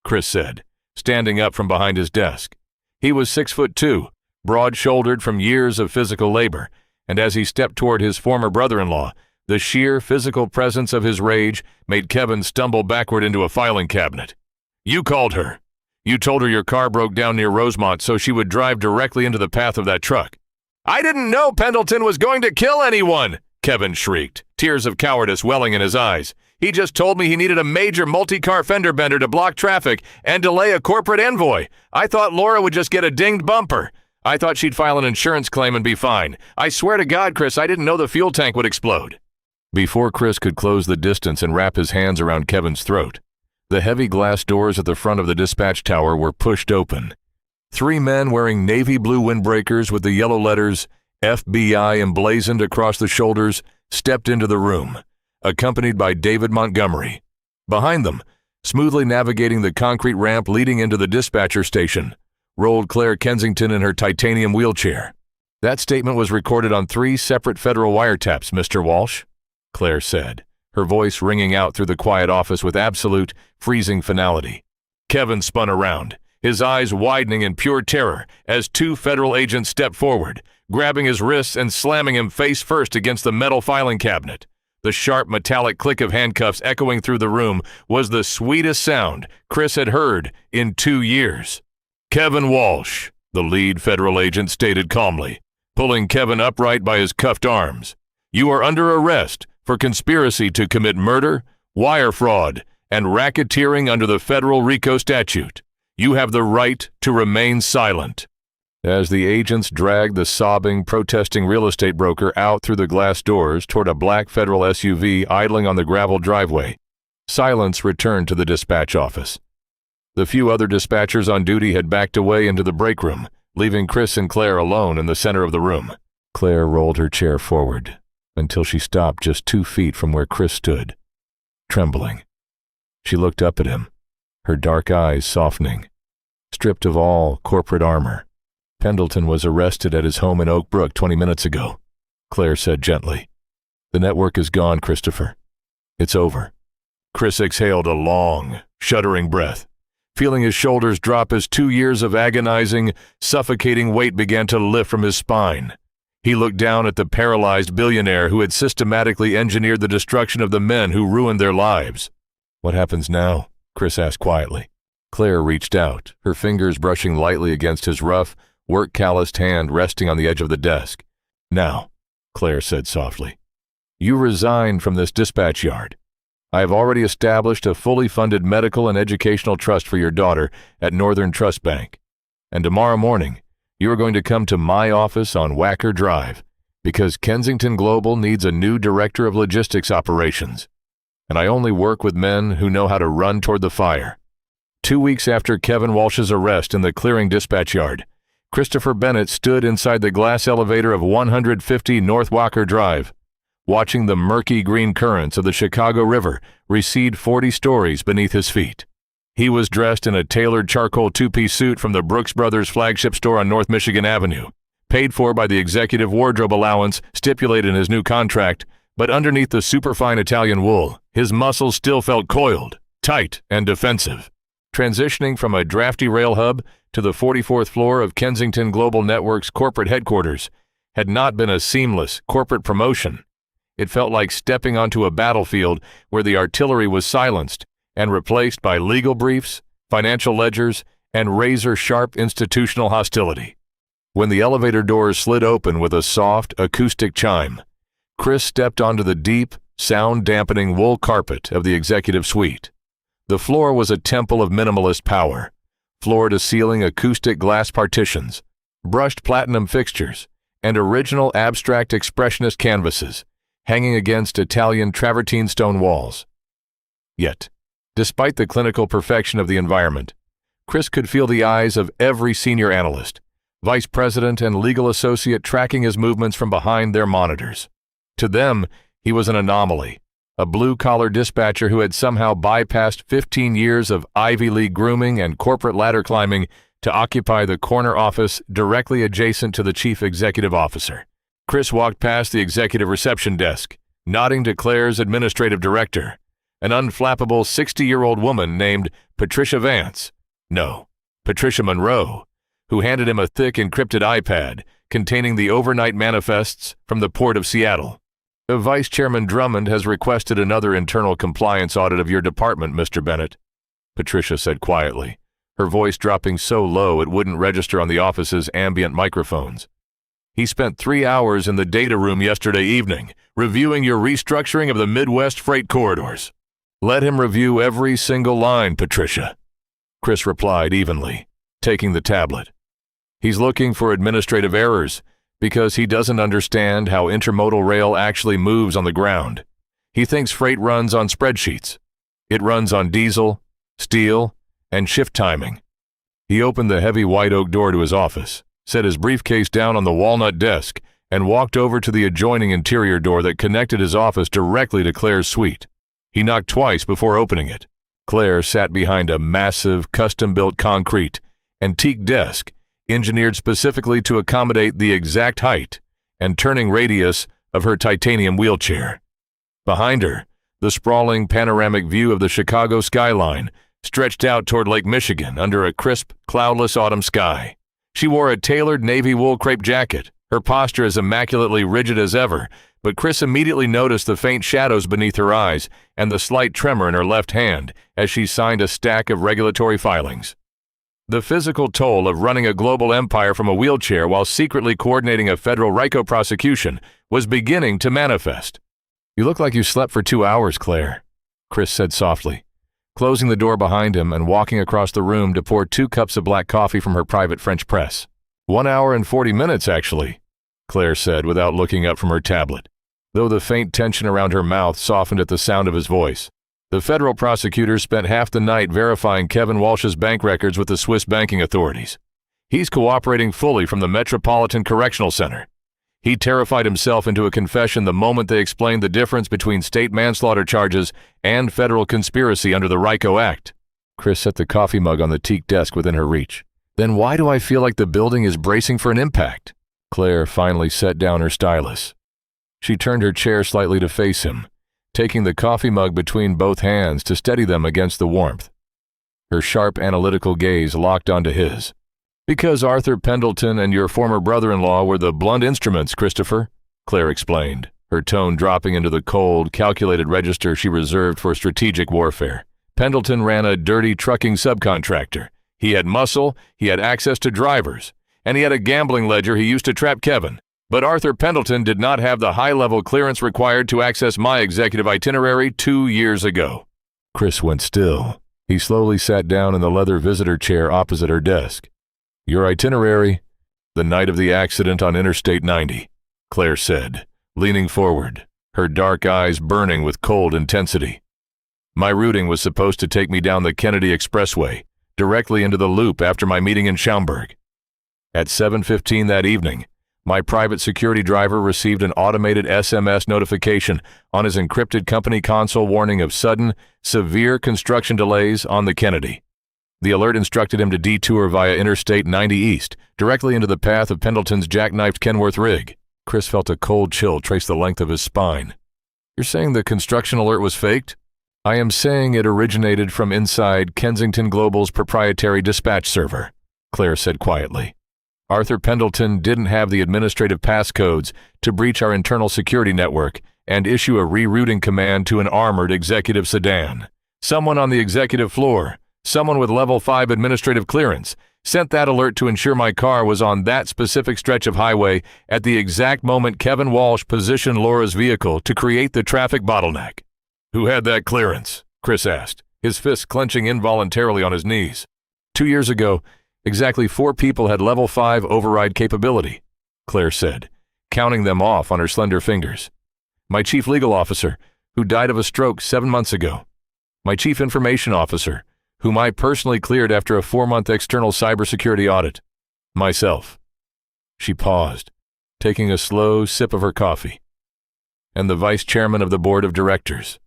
Speaker 1: Chris said, standing up from behind his desk. He was 6'2", broad-shouldered from years of physical labor, and as he stepped toward his former brother-in-law, the sheer physical presence of his rage made Kevin stumble backward into a filing cabinet. "You called her. You told her your car broke down near Rosemont so she would drive directly into the path of that truck." "I didn't know Pendleton was going to kill anyone!" Kevin shrieked, tears of cowardice welling in his eyes. "He just told me he needed a major multi-car fender bender to block traffic and delay a corporate envoy. I thought Laura would just get a dinged bumper. I thought she'd file an insurance claim and be fine. I swear to God, Chris, I didn't know the fuel tank would explode." Before Chris could close the distance and wrap his hands around Kevin's throat, the heavy glass doors at the front of the dispatch tower were pushed open. 3 men wearing navy blue windbreakers with the yellow letters FBI emblazoned across the shoulders stepped into the room, accompanied by David Montgomery. Behind them, smoothly navigating the concrete ramp leading into the dispatcher station, rolled Claire Kensington in her titanium wheelchair. "That statement was recorded on 3 separate federal wiretaps, Mr. Walsh," Claire said, her voice ringing out through the quiet office with absolute, freezing finality. Kevin spun around, his eyes widening in pure terror as 2 federal agents stepped forward, grabbing his wrists and slamming him face first against the metal filing cabinet. The sharp metallic click of handcuffs echoing through the room was the sweetest sound Chris had heard in 2 years. "Kevin Walsh," the lead federal agent stated calmly, pulling Kevin upright by his cuffed arms. "You are under arrest for conspiracy to commit murder, wire fraud, and racketeering under the federal RICO statute. You have the right to remain silent." As the agents dragged the sobbing, protesting real estate broker out through the glass doors toward a black federal SUV idling on the gravel driveway, silence returned to the dispatch office. The few other dispatchers on duty had backed away into the break room, leaving Chris and Claire alone in the center of the room. Claire rolled her chair forward until she stopped just 2 feet from where Chris stood, trembling. She looked up at him, her dark eyes softening. Stripped of all corporate armor, Pendleton was arrested at his home in Oak Brook 20 minutes ago, Claire said gently. "The network is gone, Christopher. It's over." Chris exhaled a long, shuddering breath, feeling his shoulders drop as 2 years of agonizing, suffocating weight began to lift from his spine. He looked down at the paralyzed billionaire who had systematically engineered the destruction of the men who ruined their lives. "What happens now?" Chris asked quietly. Claire reached out, her fingers brushing lightly against his rough, work-calloused hand resting on the edge of the desk. "Now," Claire said softly, "you resign from this dispatch yard. I have already established a fully funded medical and educational trust for your daughter at Northern Trust Bank. And tomorrow morning, you are going to come to my office on Wacker Drive because Kensington Global needs a new director of logistics operations. And I only work with men who know how to run toward the fire." 2 weeks after Kevin Walsh's arrest in the Clearing dispatch yard, Christopher Bennett stood inside the glass elevator of 150 North Wacker Drive, watching the murky green currents of the Chicago River recede 40 stories beneath his feet. He was dressed in a tailored charcoal 2-piece suit from the Brooks Brothers flagship store on North Michigan Avenue, paid for by the executive wardrobe allowance stipulated in his new contract, but underneath the superfine Italian wool, his muscles still felt coiled, tight, and defensive. Transitioning from a drafty rail hub to the 44th floor of Kensington Global Network's corporate headquarters had not been a seamless corporate promotion. It felt like stepping onto a battlefield where the artillery was silenced and replaced by legal briefs, financial ledgers, and razor-sharp institutional hostility. When the elevator doors slid open with a soft, acoustic chime, Chris stepped onto the deep, sound-dampening wool carpet of the executive suite. The floor was a temple of minimalist power, floor-to-ceiling acoustic glass partitions, brushed platinum fixtures, and original abstract expressionist canvases hanging against Italian travertine stone walls. Yet, despite the clinical perfection of the environment, Chris could feel the eyes of every senior analyst, vice president, and legal associate tracking his movements from behind their monitors. To them, he was an anomaly, a blue-collar dispatcher who had somehow bypassed 15 years of Ivy League grooming and corporate ladder climbing to occupy the corner office directly adjacent to the chief executive officer. Chris walked past the executive reception desk, nodding to Claire's administrative director, an unflappable 60-year-old woman named Patricia Monroe, who handed him a thick encrypted iPad containing the overnight manifests from the Port of Seattle. Vice Chairman Drummond has requested another internal compliance audit of your department, Mr. Bennett, Patricia said quietly, her voice dropping so low it wouldn't register on the office's ambient microphones. He spent 3 hours in the data room yesterday evening, reviewing your restructuring of the Midwest freight corridors. Let him review every single line, Patricia, Chris replied evenly, taking the tablet. He's looking for administrative errors because he doesn't understand how intermodal rail actually moves on the ground. He thinks freight runs on spreadsheets. It runs on diesel, steel, and shift timing. He opened the heavy white oak door to his office, set his briefcase down on the walnut desk, and walked over to the adjoining interior door that connected his office directly to Claire's suite. He knocked twice before opening it. Claire sat behind a massive, custom-built concrete and teak desk engineered specifically to accommodate the exact height and turning radius of her titanium wheelchair. Behind her, the sprawling panoramic view of the Chicago skyline stretched out toward Lake Michigan under a crisp, cloudless autumn sky. She wore a tailored navy wool crepe jacket, her posture as immaculately rigid as ever, but Chris immediately noticed the faint shadows beneath her eyes and the slight tremor in her left hand as she signed a stack of regulatory filings. The physical toll of running a global empire from a wheelchair while secretly coordinating a federal RICO prosecution was beginning to manifest. "You look like you slept for 2 hours, Claire," Chris said softly, closing the door behind him and walking across the room to pour 2 cups of black coffee from her private French press. 1 hour and 40 minutes, actually, Claire said without looking up from her tablet, though the faint tension around her mouth softened at the sound of his voice. The federal prosecutors spent half the night verifying Kevin Walsh's bank records with the Swiss banking authorities. He's cooperating fully from the Metropolitan Correctional Center. He terrified himself into a confession the moment they explained the difference between state manslaughter charges and federal conspiracy under the RICO Act. Chris set the coffee mug on the teak desk within her reach. "Then why do I feel like the building is bracing for an impact?" Claire finally set down her stylus. She turned her chair slightly to face him, taking the coffee mug between both hands to steady them against the warmth. Her sharp analytical gaze locked onto his. "Because Arthur Pendleton and your former brother-in-law were the blunt instruments, Christopher," Claire explained, her tone dropping into the cold, calculated register she reserved for strategic warfare. "Pendleton ran a dirty trucking subcontractor. He had muscle, he had access to drivers, and he had a gambling ledger he used to trap Kevin. But Arthur Pendleton did not have the high-level clearance required to access my executive itinerary 2 years ago." Chris went still. He slowly sat down in the leather visitor chair opposite her desk. "Your itinerary? The night of the accident on Interstate 90, Claire said, leaning forward, her dark eyes burning with cold intensity. "My routing was supposed to take me down the Kennedy Expressway, directly into the loop after my meeting in Schaumburg. At 7:15 that evening, my private security driver received an automated SMS notification on his encrypted company console warning of sudden, severe construction delays on the Kennedy. The alert instructed him to detour via Interstate 90 East, directly into the path of Pendleton's jackknifed Kenworth rig." Chris felt a cold chill trace the length of his spine. "You're saying the construction alert was faked?" "I am saying it originated from inside Kensington Global's proprietary dispatch server," Claire said quietly. "Arthur Pendleton didn't have the administrative passcodes to breach our internal security network and issue a rerouting command to an armored executive sedan. Someone on the executive floor, someone with level 5 administrative clearance, sent that alert to ensure my car was on that specific stretch of highway at the exact moment Kevin Walsh positioned Laura's vehicle to create the traffic bottleneck." "Who had that clearance?" Chris asked, his fists clenching involuntarily on his knees. 2 years ago, exactly 4 people had level 5 override capability," Claire said, counting them off on her slender fingers. "My chief legal officer, who died of a stroke 7 months ago. My chief information officer, whom I personally cleared after a 4-month external cybersecurity audit. Myself. She paused, taking a slow sip of her coffee. And the vice chairman of the board of directors,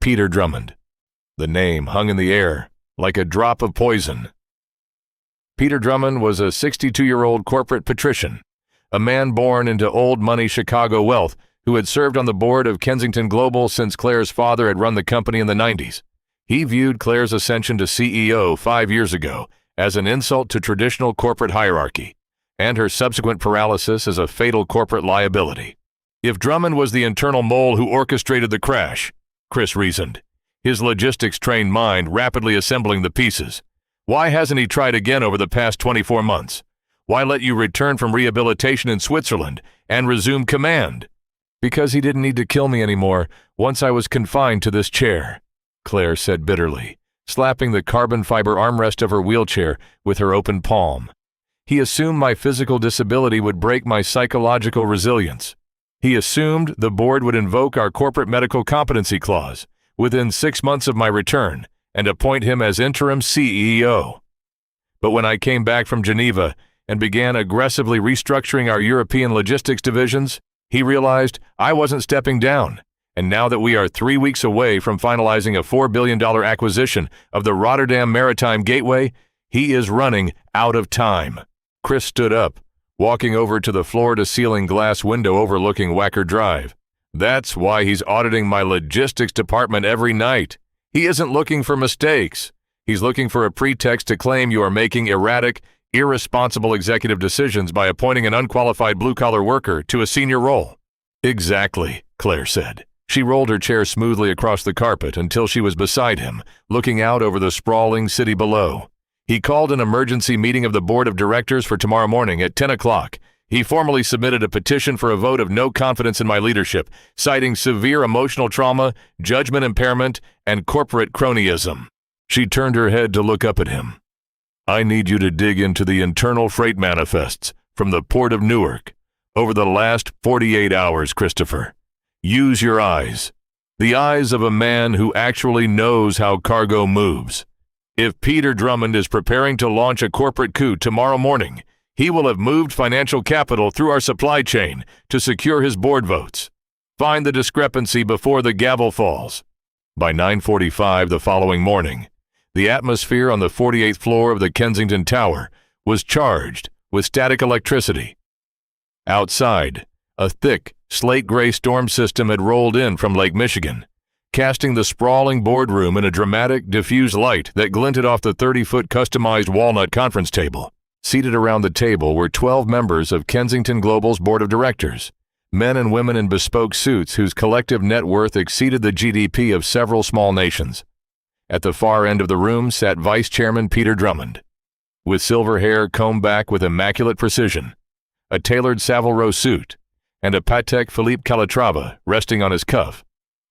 Speaker 1: Peter Drummond. The name hung in the air like a drop of poison. Peter Drummond was a 62-year-old corporate patrician, a man born into old-money Chicago wealth who had served on the board of Kensington Global since Claire's father had run the company in the 90s. He viewed Claire's ascension to CEO 5 years ago as an insult to traditional corporate hierarchy, and her subsequent paralysis as a fatal corporate liability. If Drummond was the internal mole who orchestrated the crash, Chris reasoned, his logistics-trained mind rapidly assembling the pieces, why hasn't he tried again over the past 24 months? Why let you return from rehabilitation in Switzerland and resume command? Because he didn't need to kill me anymore once I was confined to this chair, Claire said bitterly, slapping the carbon fiber armrest of her wheelchair with her open palm. He assumed my physical disability would break my psychological resilience. He assumed the board would invoke our corporate medical competency clause within 6 months of my return and appoint him as interim CEO. But when I came back from Geneva and began aggressively restructuring our European logistics divisions, he realized I wasn't stepping down. And now that we are 3 weeks away from finalizing a $4 billion acquisition of the Rotterdam Maritime Gateway, he is running out of time. Chris stood up, walking over to the floor-to-ceiling glass window overlooking Wacker Drive. That's why he's auditing my logistics department every night. He isn't looking for mistakes. He's looking for a pretext to claim you are making erratic, irresponsible executive decisions by appointing an unqualified blue-collar worker to a senior role. Exactly, Claire said. She rolled her chair smoothly across the carpet until she was beside him, looking out over the sprawling city below. He called an emergency meeting of the board of directors for tomorrow morning at 10 o'clock. He formally submitted a petition for a vote of no confidence in my leadership, citing severe emotional trauma, judgment impairment, and corporate cronyism. She turned her head to look up at him. I need you to dig into the internal freight manifests from the Port of Newark over the last 48 hours, Christopher. Use your eyes. The eyes of a man who actually knows how cargo moves. If Peter Drummond is preparing to launch a corporate coup tomorrow morning, he will have moved financial capital through our supply chain to secure his board votes. Find the discrepancy before the gavel falls. By 9:45 the following morning, the atmosphere on the 48th floor of the Kensington Tower was charged with static electricity. Outside, a thick, slate-gray storm system had rolled in from Lake Michigan, casting the sprawling boardroom in a dramatic, diffuse light that glinted off the 30-foot customized walnut conference table. Seated around the table were 12 members of Kensington Global's board of directors, men and women in bespoke suits whose collective net worth exceeded the GDP of several small nations. At the far end of the room sat Vice Chairman Peter Drummond, with silver hair combed back with immaculate precision, a tailored Savile Row suit, and a Patek Philippe Calatrava resting on his cuff.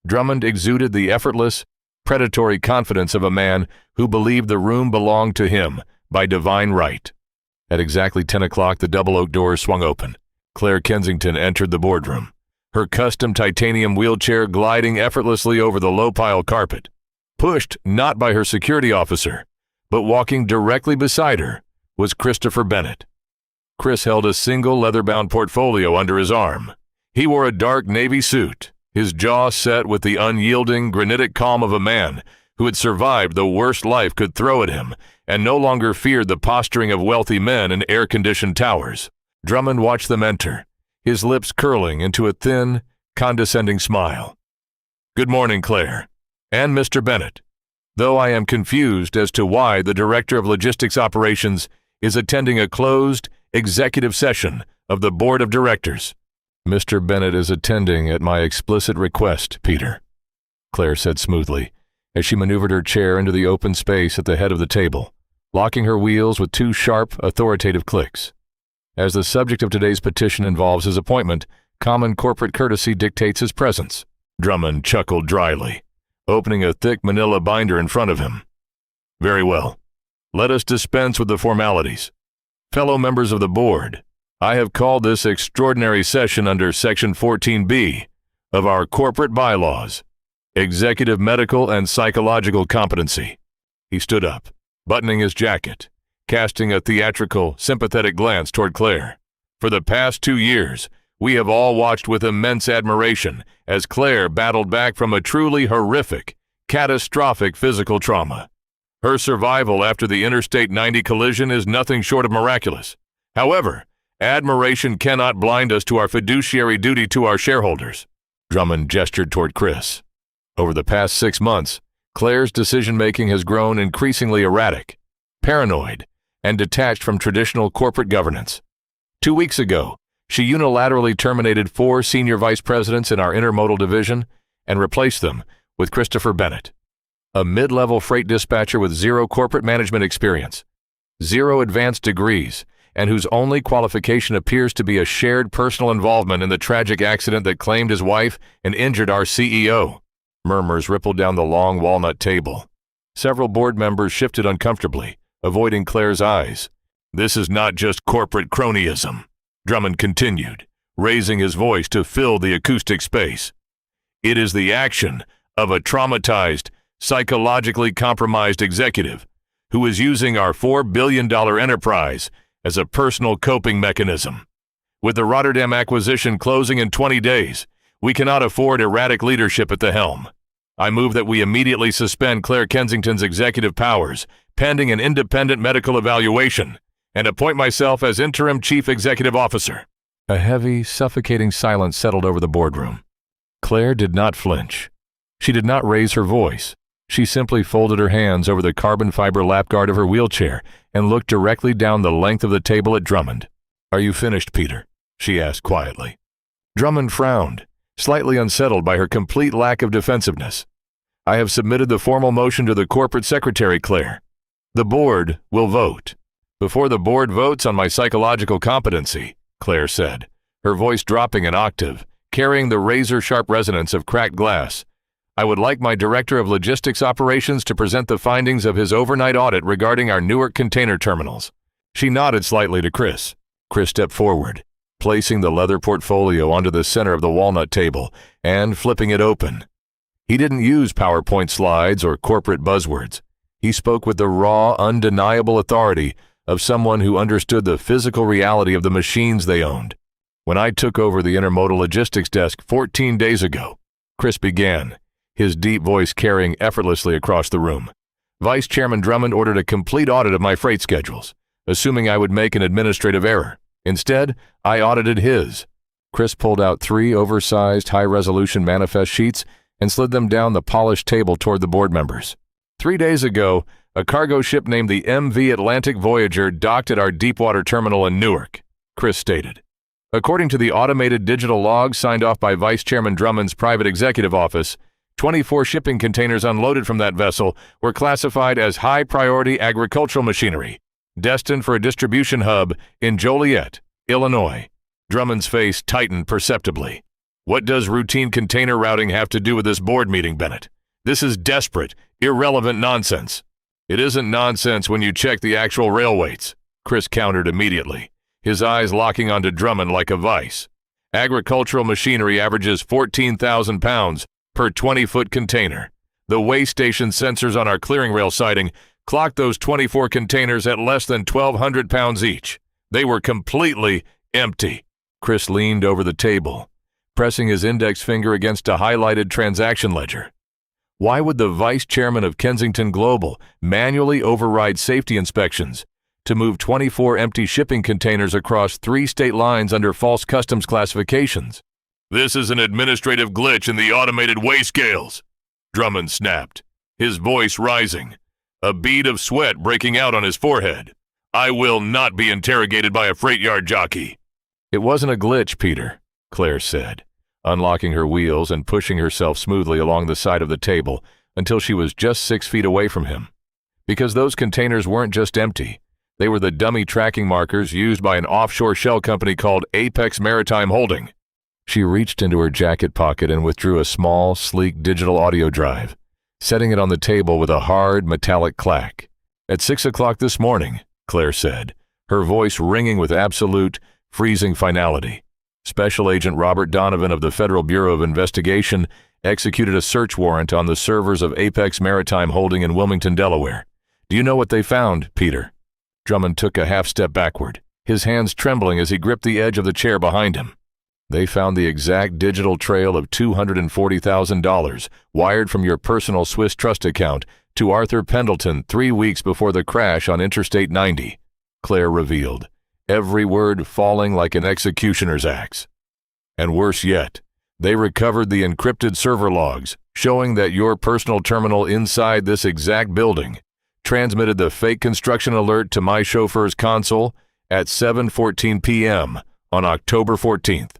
Speaker 1: Drummond exuded the effortless, predatory confidence of a man who believed the room belonged to him by divine right. At exactly 10 o'clock, the double oak doors swung open. Claire Kensington entered the boardroom, her custom titanium wheelchair gliding effortlessly over the low-pile carpet. Pushed not by her security officer, but walking directly beside her, was Christopher Bennett. Chris held a single leather-bound portfolio under his arm. He wore a dark navy suit, his jaw set with the unyielding, granitic calm of a man who had survived the worst life could throw at him and no longer feared the posturing of wealthy men in air-conditioned towers. Drummond watched them enter, his lips curling into a thin, condescending smile. Good morning, Claire, and Mr. Bennett, though I am confused as to why the Director of Logistics Operations is attending a closed, executive session of the Board of Directors. Mr. Bennett is attending at my explicit request, Peter, Claire said smoothly, as she maneuvered her chair into the open space at the head of the table, locking her wheels with 2 sharp, authoritative clicks. As the subject of today's petition involves his appointment, common corporate courtesy dictates his presence. Drummond chuckled dryly, opening a thick manila binder in front of him. Very well. Let us dispense with the formalities. Fellow members of the board, I have called this extraordinary session under Section 14B of our corporate bylaws, Executive Medical and Psychological Competency. He stood up, buttoning his jacket, casting a theatrical, sympathetic glance toward Claire. For the past 2 years, we have all watched with immense admiration as Claire battled back from a truly horrific, catastrophic physical trauma. Her survival after the Interstate 90 collision is nothing short of miraculous. However, admiration cannot blind us to our fiduciary duty to our shareholders. Drummond gestured toward Chris. Over the past 6 months, Claire's decision-making has grown increasingly erratic, paranoid, and detached from traditional corporate governance. 2 weeks ago, she unilaterally terminated 4 senior vice presidents in our intermodal division and replaced them with Christopher Bennett, a mid-level freight dispatcher with 0 corporate management experience, 0 advanced degrees, and whose only qualification appears to be a shared personal involvement in the tragic accident that claimed his wife and injured our CEO. Murmurs rippled down the long walnut table. Several board members shifted uncomfortably, avoiding Claire's eyes. This is not just corporate cronyism, Drummond continued, raising his voice to fill the acoustic space. It is the action of a traumatized, psychologically compromised executive who is using our $4 billion enterprise as a personal coping mechanism. With the Rotterdam acquisition closing in 20 days, we cannot afford erratic leadership at the helm. I move that we immediately suspend Claire Kensington's executive powers, pending an independent medical evaluation, and appoint myself as interim chief executive officer. A heavy, suffocating silence settled over the boardroom. Claire did not flinch. She did not raise her voice. She simply folded her hands over the carbon fiber lap guard of her wheelchair and looked directly down the length of the table at Drummond. "Are you finished, Peter?" she asked quietly. Drummond frowned, slightly unsettled by her complete lack of defensiveness. "I have submitted the formal motion to the corporate secretary, Claire. The board will vote." "Before the board votes on my psychological competency," Claire said, her voice dropping an octave, carrying the razor-sharp resonance of cracked glass, "I would like my director of logistics operations to present the findings of his overnight audit regarding our Newark container terminals." She nodded slightly to Chris. Chris stepped forward, placing the leather portfolio onto the center of the walnut table and flipping it open. He didn't use PowerPoint slides or corporate buzzwords. He spoke with the raw, undeniable authority of someone who understood the physical reality of the machines they owned. "When I took over the intermodal logistics desk 14 days ago," Chris began, his deep voice carrying effortlessly across the room, "Vice Chairman Drummond ordered a complete audit of my freight schedules, assuming I would make an administrative error. Instead, I audited his." Chris pulled out 3 oversized, high-resolution manifest sheets and slid them down the polished table toward the board members. 3 days ago, a cargo ship named the MV Atlantic Voyager docked at our deepwater terminal in Newark, Chris stated. According to the automated digital logs signed off by Vice Chairman Drummond's private executive office, 24 shipping containers unloaded from that vessel were classified as high-priority agricultural machinery, destined for a distribution hub in Joliet, Illinois. Drummond's face tightened perceptibly. "What does routine container routing have to do with this board meeting, Bennett? This is desperate, irrelevant nonsense." "It isn't nonsense when you check the actual rail weights," Chris countered immediately, his eyes locking onto Drummond like a vice. "Agricultural machinery averages 14,000 pounds per 20-foot container. The weigh station sensors on our clearing rail siding clocked those 24 containers at less than 1,200 pounds each. They were completely empty." Chris leaned over the table, pressing his index finger against a highlighted transaction ledger. Why would the vice chairman of Kensington Global manually override safety inspections to move 24 empty shipping containers across 3 state lines under false customs classifications? "This is an administrative glitch in the automated weigh scales," Drummond snapped, his voice rising, a bead of sweat breaking out on his forehead. "I will not be interrogated by a freight yard jockey." "It wasn't a glitch, Peter," Claire said, unlocking her wheels and pushing herself smoothly along the side of the table until she was just 6 feet away from him. "Because those containers weren't just empty. They were the dummy tracking markers used by an offshore shell company called Apex Maritime Holding." She reached into her jacket pocket and withdrew a small, sleek digital audio drive, setting it on the table with a hard, metallic clack. "At 6 o'clock this morning," Claire said, her voice ringing with absolute, freezing finality, Special Agent Robert Donovan of the Federal Bureau of Investigation executed a search warrant on the servers of Apex Maritime Holding in Wilmington, Delaware, Do you know what they found, Peter? Drummond took a half step backward, his hands trembling as he gripped the edge of the chair behind him. They found the exact digital trail of $240,000 wired from your personal Swiss trust account to Arthur Pendleton 3 weeks before the crash on Interstate 90, Claire revealed, every word falling like an executioner's axe. And worse yet, they recovered the encrypted server logs showing that your personal terminal inside this exact building transmitted the fake construction alert to my chauffeur's console at 7:14 p.m. on October 14th.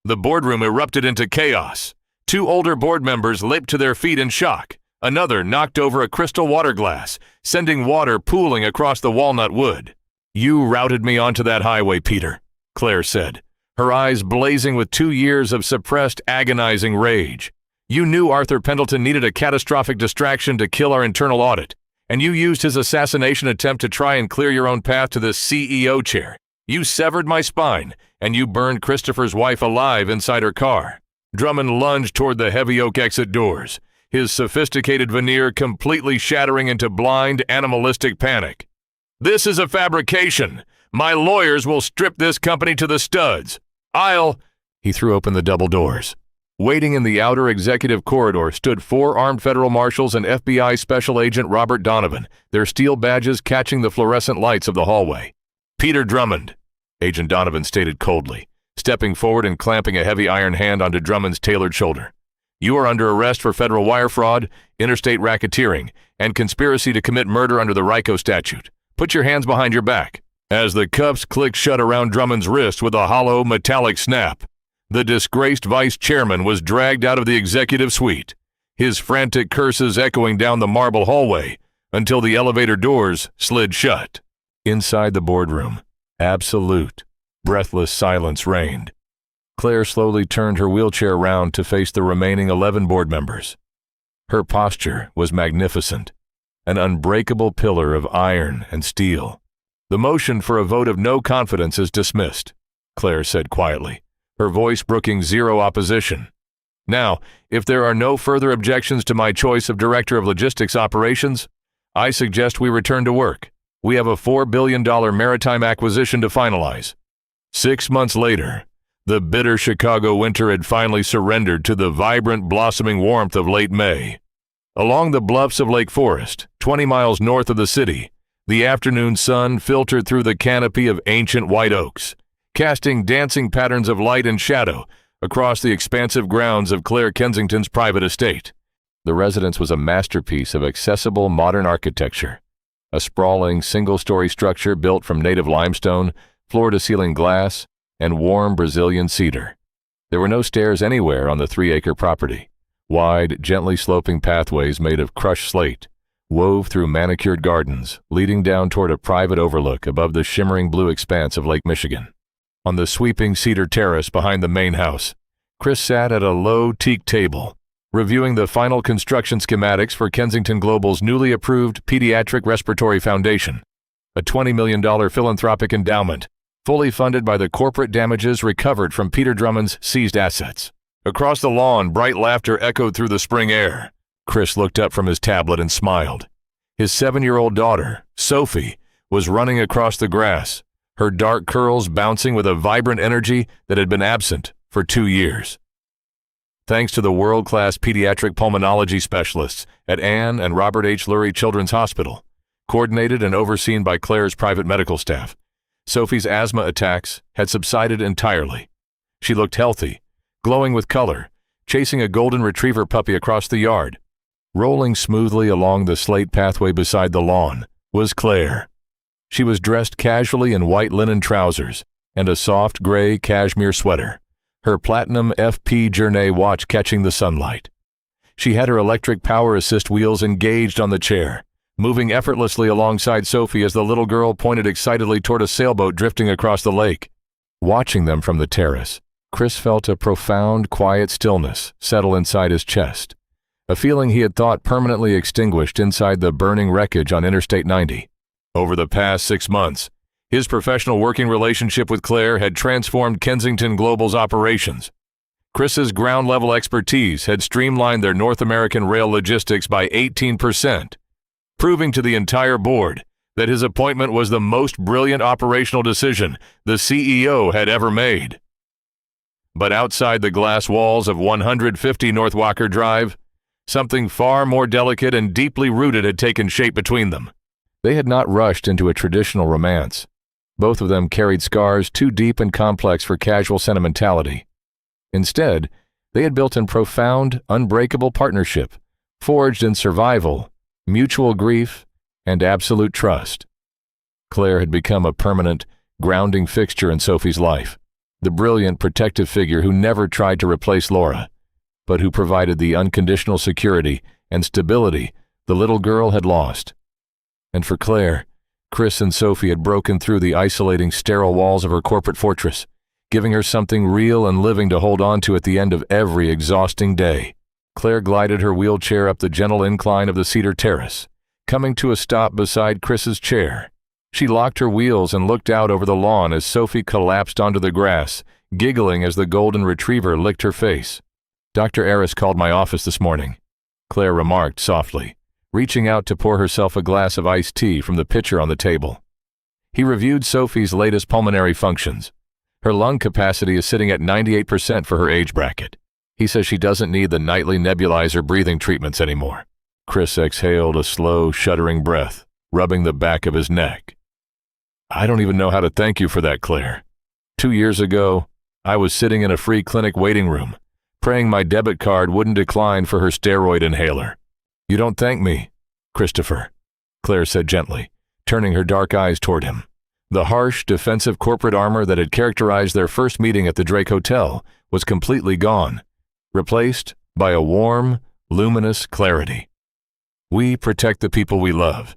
Speaker 1: The boardroom erupted into chaos. 2 older board members leaped to their feet in shock. Another knocked over a crystal water glass, sending water pooling across the walnut wood. You routed me onto that highway, Peter, Claire said, her eyes blazing with 2 years of suppressed, agonizing rage. You knew Arthur Pendleton needed a catastrophic distraction to kill our internal audit, and you used his assassination attempt to try and clear your own path to the CEO chair. You severed my spine, and you burned Christopher's wife alive inside her car. Drummond lunged toward the heavy oak exit doors, his sophisticated veneer completely shattering into blind, animalistic panic. This is a fabrication. My lawyers will strip this company to the studs. He threw open the double doors. Waiting in the outer executive corridor stood 4 armed federal marshals and FBI Special Agent Robert Donovan, their steel badges catching the fluorescent lights of the hallway. Peter Drummond, Agent Donovan stated coldly, stepping forward and clamping a heavy iron hand onto Drummond's tailored shoulder. You are under arrest for federal wire fraud, interstate racketeering, and conspiracy to commit murder under the RICO statute. Put your hands behind your back. As the cuffs clicked shut around Drummond's wrist with a hollow, metallic snap, the disgraced vice chairman was dragged out of the executive suite, his frantic curses echoing down the marble hallway until the elevator doors slid shut. Inside the boardroom, absolute, breathless silence reigned. Claire slowly turned her wheelchair round to face the remaining 11 board members. Her posture was magnificent, an unbreakable pillar of iron and steel. The motion for a vote of no confidence is dismissed, Claire said quietly, her voice brooking zero opposition. Now, if there are no further objections to my choice of Director of Logistics Operations, I suggest we return to work. We have a $4 billion maritime acquisition to finalize. 6 months later, the bitter Chicago winter had finally surrendered to the vibrant, blossoming warmth of late May. Along the bluffs of Lake Forest, 20 miles north of the city, the afternoon sun filtered through the canopy of ancient white oaks, casting dancing patterns of light and shadow across the expansive grounds of Claire Kensington's private estate. The residence was a masterpiece of accessible modern architecture, a sprawling single-story structure built from native limestone, floor-to-ceiling glass, and warm Brazilian cedar. There were no stairs anywhere on the 3-acre property. Wide, gently sloping pathways made of crushed slate wove through manicured gardens, leading down toward a private overlook above the shimmering blue expanse of Lake Michigan. On the sweeping cedar terrace behind the main house, Chris sat at a low teak table, reviewing the final construction schematics for Kensington Global's newly approved Pediatric Respiratory Foundation, a $20 million philanthropic endowment fully funded by the corporate damages recovered from Peter Drummond's seized assets. Across the lawn, bright laughter echoed through the spring air. Chris looked up from his tablet and smiled. His 7-year-old daughter, Sophie, was running across the grass, her dark curls bouncing with a vibrant energy that had been absent for 2 years. Thanks to the world-class pediatric pulmonology specialists at Anne and Robert H. Lurie Children's Hospital, coordinated and overseen by Claire's private medical staff, Sophie's asthma attacks had subsided entirely. She looked healthy, glowing with color, chasing a golden retriever puppy across the yard. Rolling smoothly along the slate pathway beside the lawn was Claire. She was dressed casually in white linen trousers and a soft gray cashmere sweater, her platinum FP Journey watch catching the sunlight. She had her electric power assist wheels engaged on the chair, moving effortlessly alongside Sophie as the little girl pointed excitedly toward a sailboat drifting across the lake. Watching them from the terrace, Chris felt a profound, quiet stillness settle inside his chest, a feeling he had thought permanently extinguished inside the burning wreckage on Interstate 90. Over the past 6 months, his professional working relationship with Claire had transformed Kensington Global's operations. Chris's ground-level expertise had streamlined their North American rail logistics by 18%. proving to the entire board that his appointment was the most brilliant operational decision the CEO had ever made. But outside the glass walls of 150 North Walker Drive, something far more delicate and deeply rooted had taken shape between them. They had not rushed into a traditional romance. Both of them carried scars too deep and complex for casual sentimentality. Instead, they had built in profound, unbreakable partnership, forged in survival, mutual grief, and absolute trust. Claire had become a permanent, grounding fixture in Sophie's life, the brilliant, protective figure who never tried to replace Laura, but who provided the unconditional security and stability the little girl had lost. And for Claire, Chris and Sophie had broken through the isolating, sterile walls of her corporate fortress, giving her something real and living to hold on to at the end of every exhausting day. Claire glided her wheelchair up the gentle incline of the cedar terrace, coming to a stop beside Chris's chair. She locked her wheels and looked out over the lawn as Sophie collapsed onto the grass, giggling as the golden retriever licked her face. "Dr. Aris called my office this morning," Claire remarked softly, reaching out to pour herself a glass of iced tea from the pitcher on the table. He reviewed Sophie's latest pulmonary functions. Her lung capacity is sitting at 98% for her age bracket. He says she doesn't need the nightly nebulizer breathing treatments anymore. Chris exhaled a slow, shuddering breath, rubbing the back of his neck. "I don't even know how to thank you for that, Claire. 2 years ago, I was sitting in a free clinic waiting room, praying my debit card wouldn't decline for her steroid inhaler." "You don't thank me, Christopher," Claire said gently, turning her dark eyes toward him. The harsh, defensive corporate armor that had characterized their first meeting at the Drake Hotel was completely gone, replaced by a warm, luminous clarity. "We protect the people we love.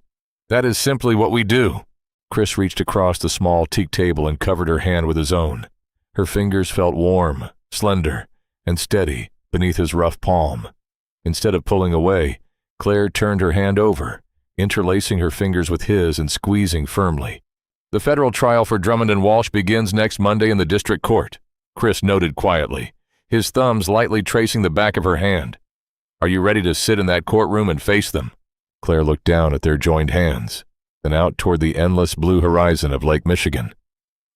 Speaker 1: That is simply what we do." Chris reached across the small teak table and covered her hand with his own. Her fingers felt warm, slender, and steady beneath his rough palm. Instead of pulling away, Claire turned her hand over, interlacing her fingers with his and squeezing firmly. "The federal trial for Drummond and Walsh begins next Monday in the district court," Chris noted quietly, his thumbs lightly tracing the back of her hand. "Are you ready to sit in that courtroom and face them?" Claire looked down at their joined hands, then out toward the endless blue horizon of Lake Michigan.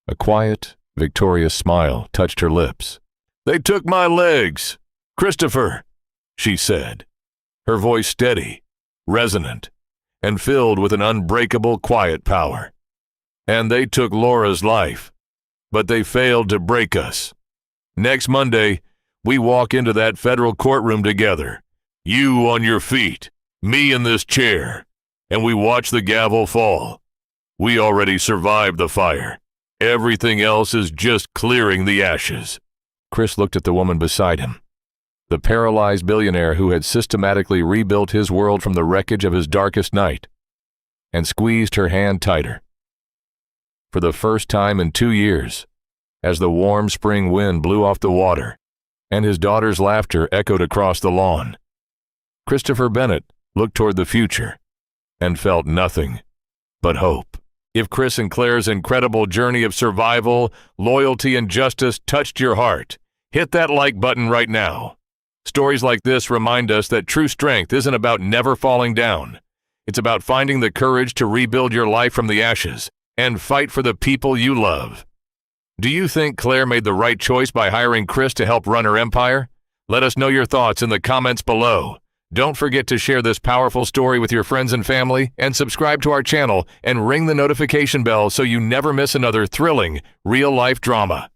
Speaker 1: A quiet, victorious smile touched her lips. "They took my legs, Christopher," she said, her voice steady, resonant, and filled with an unbreakable quiet power. "And they took Laura's life, but they failed to break us. Next Monday, we walk into that federal courtroom together, you on your feet, me in this chair, and we watch the gavel fall. We already survived the fire. Everything else is just clearing the ashes." Chris looked at the woman beside him, the paralyzed billionaire who had systematically rebuilt his world from the wreckage of his darkest night, and squeezed her hand tighter. For the first time in 2 years, as the warm spring wind blew off the water, and his daughter's laughter echoed across the lawn, Christopher Bennett looked toward the future and felt nothing but hope. If Chris and Claire's incredible journey of survival, loyalty, and justice touched your heart, hit that like button right now. Stories like this remind us that true strength isn't about never falling down. It's about finding the courage to rebuild your life from the ashes and fight for the people you love. Do you think Claire made the right choice by hiring Chris to help run her empire? Let us know your thoughts in the comments below. Don't forget to share this powerful story with your friends and family, and subscribe to our channel and ring the notification bell so you never miss another thrilling, real-life drama.